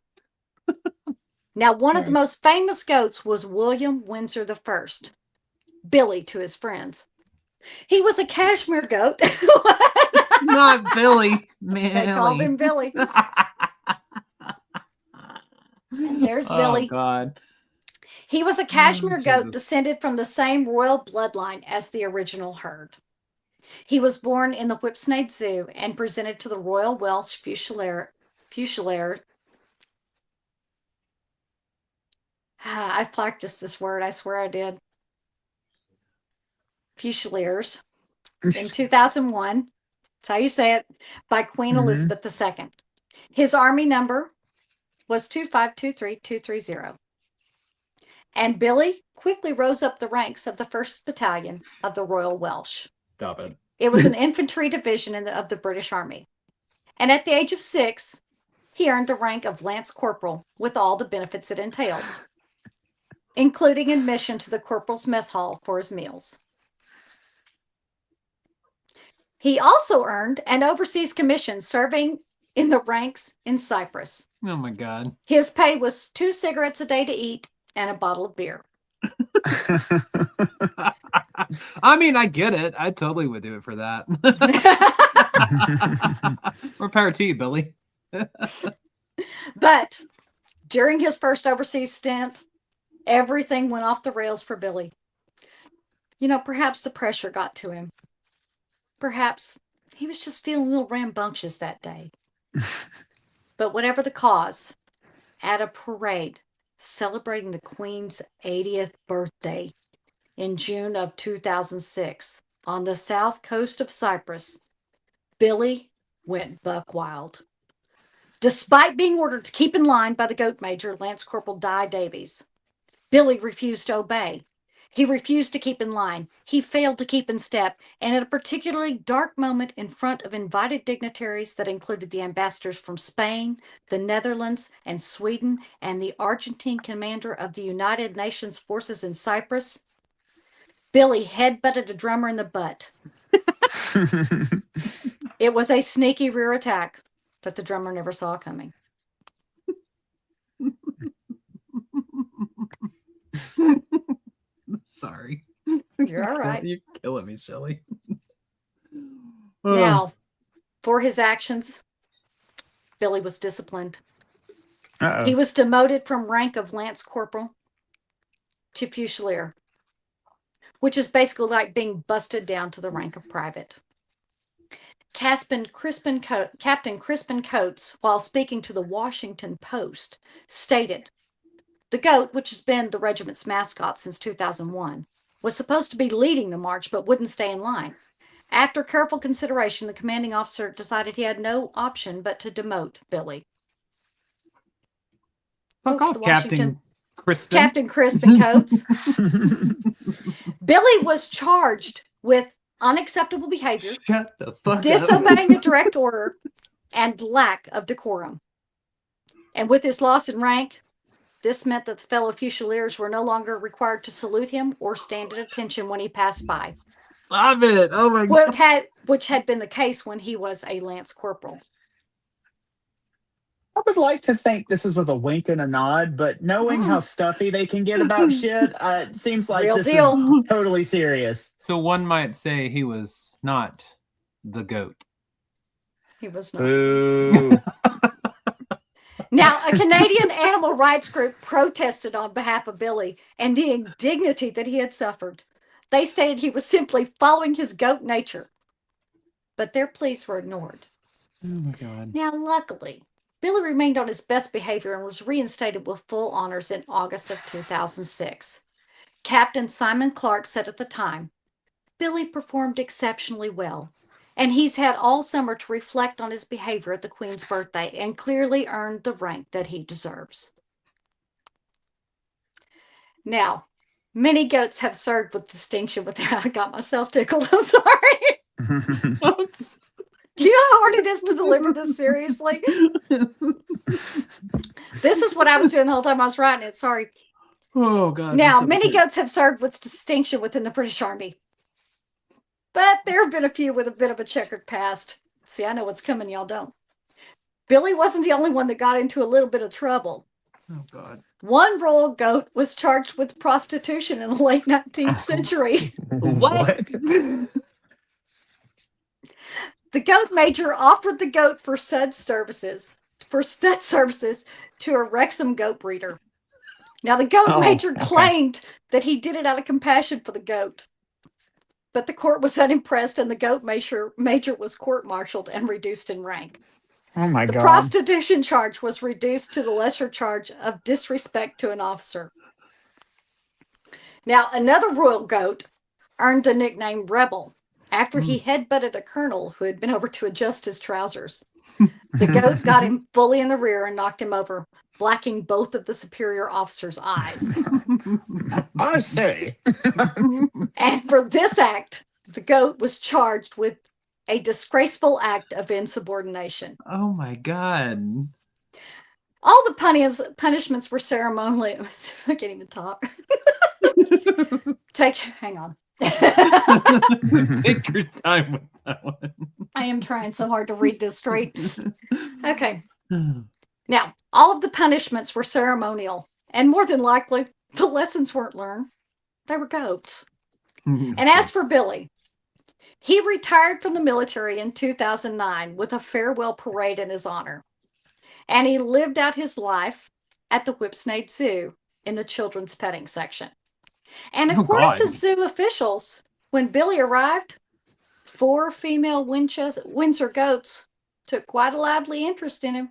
Now, one of the most famous goats was William Windsor I, Billy to his friends. He was a cashmere goat. Not Billy. Man, they called him Billy. And there's Billy. Oh, God. He was a cashmere goat descended from the same royal bloodline as the original herd. He was born in the Whipsnade Zoo and presented to the Royal Welsh Fusiliers. I've practiced this word. I swear I did. Fusiliers in 2001. That's how you say it. By Queen Elizabeth II. His army number was 2523230. And Billy quickly rose up the ranks of the 1st Battalion of the Royal Welsh. Stop it. It was an infantry division of the British Army. And at the age of 6, he earned the rank of Lance Corporal with all the benefits it entailed, including admission to the Corporal's Mess Hall for his meals. He also earned an overseas commission serving in the ranks in Cyprus. Oh, my God. His pay was 2 cigarettes a day to eat and a bottle of beer. I mean, I get it. I totally would do it for that. More power to you, Billy. But during his first overseas stint, everything went off the rails for Billy. Perhaps the pressure got to him. Perhaps he was just feeling a little rambunctious that day. But whatever the cause, at a parade celebrating the Queen's 80th birthday in June of 2006 on the south coast of Cyprus, Billy went buck wild. Despite being ordered to keep in line by the Goat Major, Lance Corporal Di Davies, Billy refused to obey. He refused to keep in line. He failed to keep in step. And at a particularly dark moment in front of invited dignitaries that included the ambassadors from Spain, the Netherlands, and Sweden, and the Argentine commander of the United Nations forces in Cyprus, Billy headbutted a drummer in the butt. It was a sneaky rear attack that the drummer never saw coming. Sorry. You're all right. You're killing me, Shelley. Now, for his actions, Billy was disciplined. Uh-oh. He was demoted from rank of Lance Corporal to Fusilier, which is basically like being busted down to the rank of private. Captain Crispin Coates, while speaking to the Washington Post, stated, "The goat, which has been the regiment's mascot since 2001, was supposed to be leading the march but wouldn't stay in line. After careful consideration, the commanding officer decided he had no option but to demote Billy." Fuck off, Captain Crispin. Captain Crispin Coates. Billy was charged with unacceptable behavior, Shut the fuck disobeying a direct order, and lack of decorum. And with his loss in rank, this meant that the fellow Fusiliers were no longer required to salute him or stand at attention when he passed by. Stop it. Oh my God. Which had been the case when he was a Lance Corporal. I would like to think this is with a wink and a nod, but knowing how stuffy they can get about shit, it seems like this is totally serious. So one might say he was not the goat. He was not. Ooh. Now, a Canadian animal rights group protested on behalf of Billy and the indignity that he had suffered. They stated he was simply following his goat nature. But their pleas were ignored. Oh my God. Now, luckily, Billy remained on his best behavior and was reinstated with full honors in August of 2006. Captain Simon Clark said at the time, "Billy performed exceptionally well, and he's had all summer to reflect on his behavior at the Queen's birthday and clearly earned the rank that he deserves." Now, many goats have served with distinction with that. I got myself tickled. I'm sorry. Do you know how hard it is to deliver this seriously? This is what I was doing the whole time I was writing it. Sorry. Oh, God. Now, many goats have served with distinction within the British Army. But there have been a few with a bit of a checkered past. See, I know what's coming, y'all don't. Billy wasn't the only one that got into a little bit of trouble. Oh, God. One royal goat was charged with prostitution in the late 19th century. What? The goat major offered the goat for stud services to a Wrexham goat breeder. Now, the goat major claimed that he did it out of compassion for the goat. But the court was unimpressed, and the goat major was court-martialed and reduced in rank. Oh, my God. The prostitution charge was reduced to the lesser charge of disrespect to an officer. Now, another royal goat earned the nickname Rebel after he headbutted a colonel who had been over to adjust his trousers. The goat got him fully in the rear and knocked him over, blacking both of the superior officer's eyes. I see. And for this act, the goat was charged with a disgraceful act of insubordination. Oh, my God. All the punishments were ceremonially. I can't even talk. Hang on. Take your time with that one. I am trying so hard to read this straight. Okay. Now, all of the punishments were ceremonial, and more than likely, the lessons weren't learned. They were goats. And as for Billy, he retired from the military in 2009 with a farewell parade in his honor. And he lived out his life at the Whipsnade Zoo in the children's petting section. And according to zoo officials, when Billy arrived, 4 female Windsor goats took quite a lively interest in him.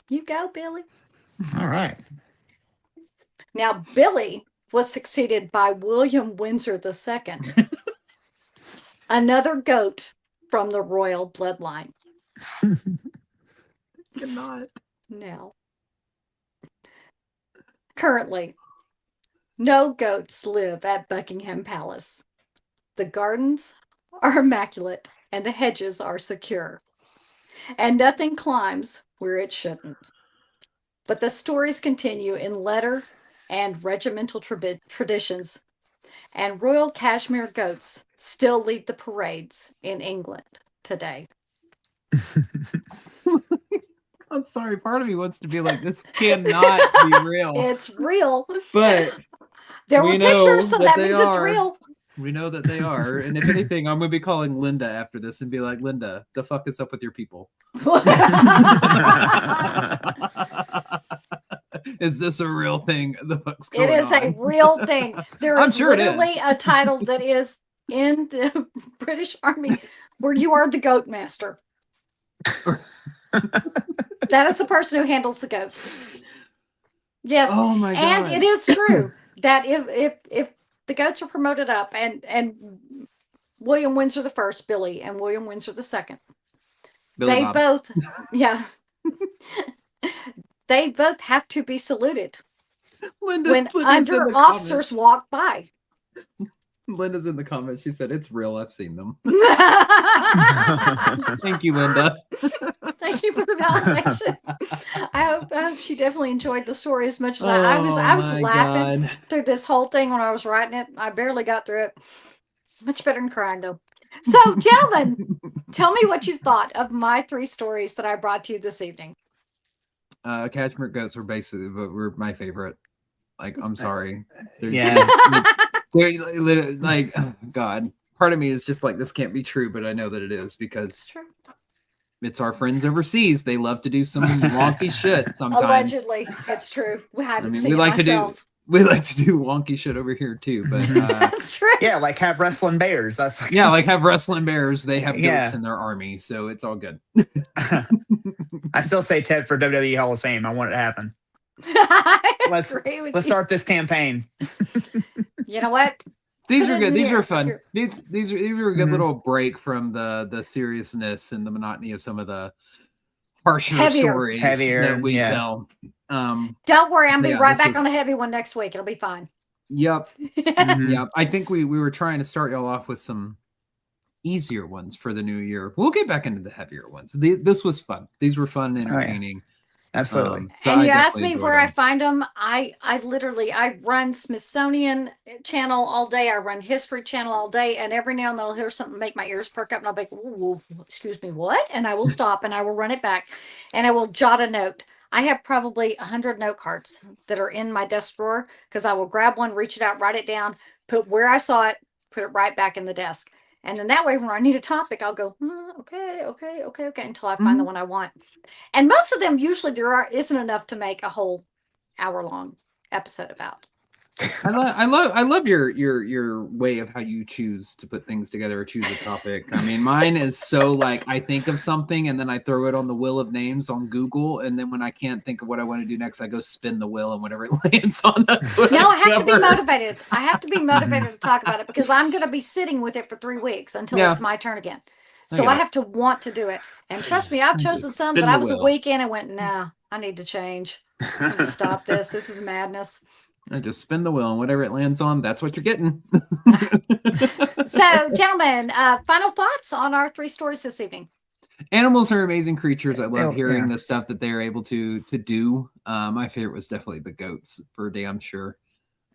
You go, Billy. All right. Now, Billy was succeeded by William Windsor II, another goat from the royal bloodline. Cannot. Now, currently, no goats live at Buckingham Palace. The gardens are immaculate and the hedges are secure. And nothing climbs where it shouldn't. But the stories continue in letter and regimental traditions. And royal Cashmere goats still lead the parades in England today. I'm sorry. Part of me wants to be like, this cannot be real. It's real. But there were pictures, so that means it's real. We know that they are. And if anything, I'm going to be calling Linda after this and be like, Linda, the fuck is up with your people? Is this a real thing? The fuck's going on? It is a real thing. There is literally it is. A title that is in the British Army where you are the goat master. That is the person who handles the goats. Yes. Oh my God. And it is true that if the goats are promoted up and William Windsor I, Billy, and William Windsor II, they both, they both have to be saluted when under officers walk by. Linda's in the comments. She said, it's real. I've seen them. Thank you, Linda. Thank you for the validation. I hope she definitely enjoyed the story as much as I was. I was laughing through this whole thing when I was writing it. I barely got through it. Much better than crying, though. So, gentlemen, tell me what you thought of my 3 stories that I brought to you this evening. Cashmere goats were my favorite. Like, I'm sorry. They're like, oh God. Part of me is just like, this can't be true, but I know that it is because it's our friends overseas. They love to do some wonky shit sometimes. Allegedly, it's true. We haven't seen it myself. We like to do wonky shit over here too, but that's true. Yeah, like have wrestling bears. Like have wrestling bears. They have goats in their army, so it's all good. I still say Ted for WWE Hall of Fame. I want it to happen. Let's start this campaign. You know what? These are good. These are fun. These are a good little break from the seriousness and the monotony of some of the harsher stories that we tell. Don't worry, I'll be right back on the heavy one next week. It'll be fine. Yep. Yep. I think we were trying to start y'all off with some easier ones for the new year. We'll get back into the heavier ones. This was fun. These were fun and entertaining. Oh, yeah. Absolutely. And you asked me where I find them. I run Smithsonian channel all day. I run History Channel all day. And every now and then I'll hear something make my ears perk up. And I'll be like, "Ooh, excuse me, what?" And I will stop and I will run it back. And I will jot a note. I have probably 100 note cards that are in my desk drawer because I will grab one, reach it out, write it down, put where I saw it, put it right back in the desk. And then that way, when I need a topic, I'll go, okay, until I find the one I want. And most of them, usually isn't enough to make a whole hour-long episode about. I love your way of how you choose to put things together or choose a topic. I mean, mine is so like I think of something and then I throw it on the wheel of names on Google, and then when I can't think of what I want to do next, I go spin the wheel and whatever it lands on. That's what I have to be motivated. I have to be motivated to talk about it because I'm going to be sitting with it for 3 weeks until it's my turn again. So I have to want to do it. And trust me, I've chosen some that I was a week in and went, nah, I need to change. I need to stop this. This is madness. I just spin the wheel and whatever it lands on, that's what you're getting. So, gentlemen, final thoughts on our 3 stories this evening. Animals are amazing creatures. I love hearing the stuff that they're able to do. My favorite was definitely the goats, for damn sure.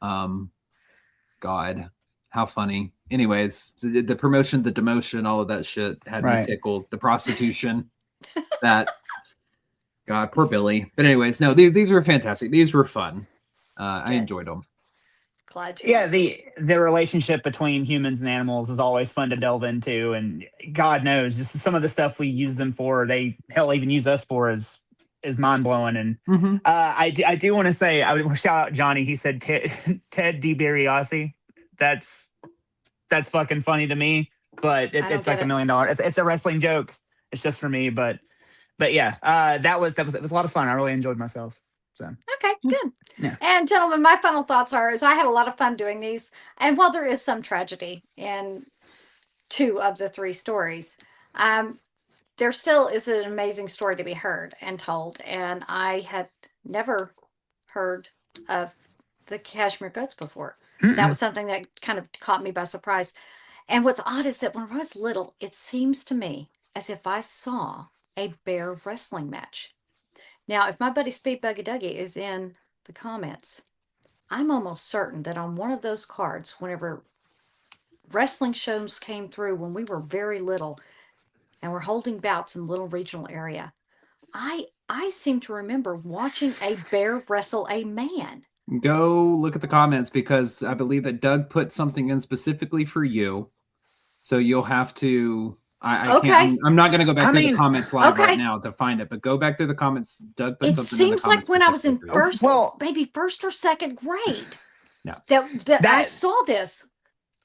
God, how funny. Anyways, the promotion, the demotion, all of that shit had me tickled. The prostitution, that, God, poor Billy. But anyways, no, these were fantastic. These were fun. I enjoyed them. Glad you. Yeah, the relationship between humans and animals is always fun to delve into, and God knows, just some of the stuff we use them for, they even use us for, is mind blowing. And I do want to say, I would shout out Johnny. He said Ted DiBiase. That's fucking funny to me, but it's like $1 million. It's a wrestling joke. It's just for me, but yeah, it was a lot of fun. I really enjoyed myself. So. Okay, good. Yeah. And gentlemen, my final thoughts is I had a lot of fun doing these. And while there is some tragedy in 2 of the 3 stories, there still is an amazing story to be heard and told. And I had never heard of the Cashmere Goats before. That was something that kind of caught me by surprise. And what's odd is that when I was little, it seems to me as if I saw a bear wrestling match. Now, if my buddy Speed Buggy Dougie is in the comments, I'm almost certain that on one of those cards, whenever wrestling shows came through when we were very little and we're holding bouts in the little regional area, I seem to remember watching a bear wrestle a man. Go look at the comments because I believe that Doug put something in specifically for you. So you'll have to... I can't. I'm not going to go back to the comments live right now to find it, but go back to the comments. Doug put something in the comments. It seems like when I was in maybe first or second grade, that I saw this.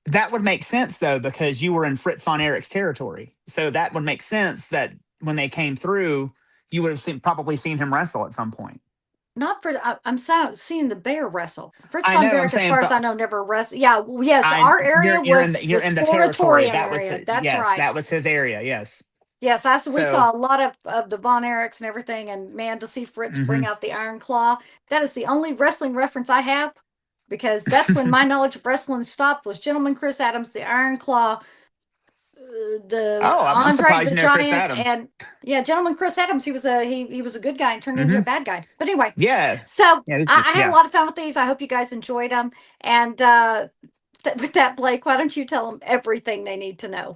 That would make sense though, because you were in Fritz von Erich's territory, so that would make sense that when they came through, you would have probably seen him wrestle at some point. Not for I'm seeing the bear wrestle. Fritz von Erich, as far as I know, never wrestled. Yeah, yes, our area you're in the territory. That's right. That was his area. Yes. Yes, we saw a lot of the Von Erichs and everything, and man, to see Fritz bring out the Iron Claw, that is the only wrestling reference I have, because that's when my knowledge of wrestling stopped. Was Gentleman Chris Adams, the Iron Claw, Andre the Giant, and Gentleman Chris Adams. He was a good guy and turned into a bad guy. But anyway, So I had a lot of fun with these. I hope you guys enjoyed them. And with that, Blake, why don't you tell them everything they need to know?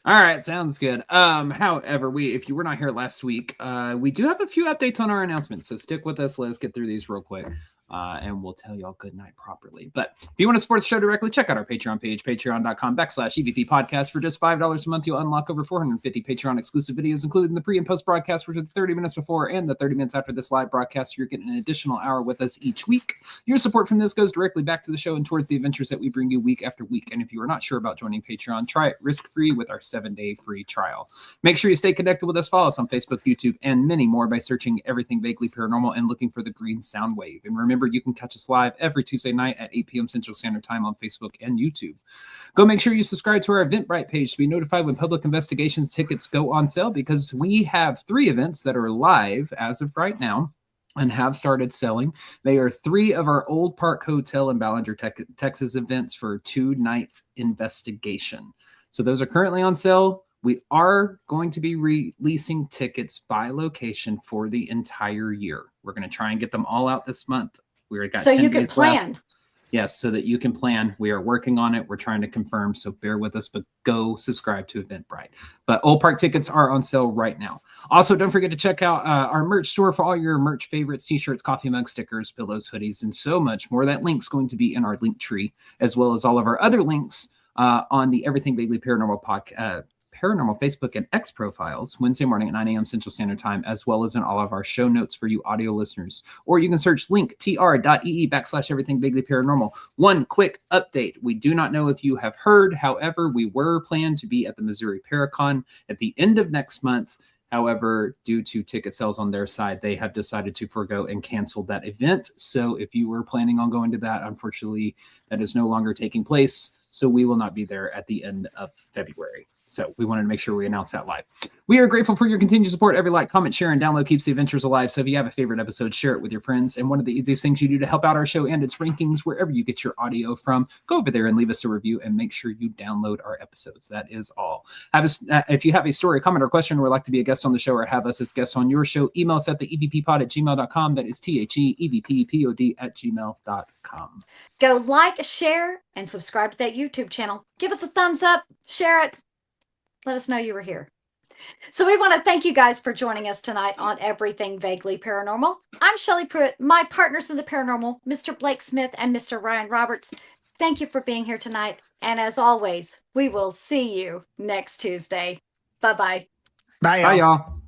All right, sounds good. However, if you were not here last week, we do have a few updates on our announcements. So stick with us. Let's get through these real quick. And we'll tell y'all good night properly. But if you want to support the show directly, check out our Patreon page, patreon.com/EVP podcast. For just $5 a month, you'll unlock over 450 Patreon exclusive videos, including the pre and post broadcast, which are the 30 minutes before and the 30 minutes after this live broadcast. You're getting an additional hour with us each week. Your support from this goes directly back to the show and towards the adventures that we bring you week after week. And if you are not sure about joining Patreon, try it risk-free with our 7-day free trial. Make sure you stay connected with us. Follow us on Facebook, YouTube, and many more by searching Everything Vaguely Paranormal and looking for the green sound wave. And remember, you can catch us live every Tuesday night at 8 p.m. Central Standard Time on Facebook and YouTube. Go make sure you subscribe to our Eventbrite page to be notified when Public Investigations tickets go on sale, because we have 3 events that are live as of right now. and have started selling. They are 3 of our Old Park Hotel in Ballinger, Texas events for 2-night investigation. So those are currently on sale. We are going to be releasing tickets by location for the entire year. We're going to try and get them all out this month. We already got so 10 you can days plan. left. Yes, so that you can plan. We are working on it. We're trying to confirm, so bear with us, but go subscribe to Eventbrite. But Old Park tickets are on sale right now. Also, don't forget to check out our merch store for all your merch favorites, t-shirts, coffee mugs, stickers, pillows, hoodies, and so much more. That link's going to be in our link tree, as well as all of our other links on the Everything Vaguely Paranormal podcast. Paranormal Facebook and X profiles Wednesday morning at 9 a.m. Central Standard Time, as well as in all of our show notes for you audio listeners. Or you can search link tr.ee/everything vaguely paranormal. One quick update. We do not know if you have heard. However, we were planned to be at the Missouri Paracon at the end of next month. However, due to ticket sales on their side, they have decided to forego and cancel that event. So if you were planning on going to that, unfortunately, that is no longer taking place. So we will not be there at the end of February. So we wanted to make sure we announce that live. We are grateful for your continued support. Every like, comment, share, and download keeps the adventures alive. So if you have a favorite episode, share it with your friends. And one of the easiest things you do to help out our show and its rankings, wherever you get your audio from, go over there and leave us a review and make sure you download our episodes. That is all. If you have a story, comment, or question, or would like to be a guest on the show or have us as guests on your show, email us at the evppod@gmail.com. That is THEEVPPOD@gmail.com. Go like, share, and subscribe to that YouTube channel. Give us a thumbs up, share it. Let us know you were here. So we want to thank you guys for joining us tonight on Everything Vaguely Paranormal. I'm Shelley Pruitt. My partners in the paranormal, Mr. Blake Smith and Mr. Ryan Roberts. Thank you for being here tonight. And as always, we will see you next Tuesday. Bye-bye. Bye, y'all. Bye, y'all.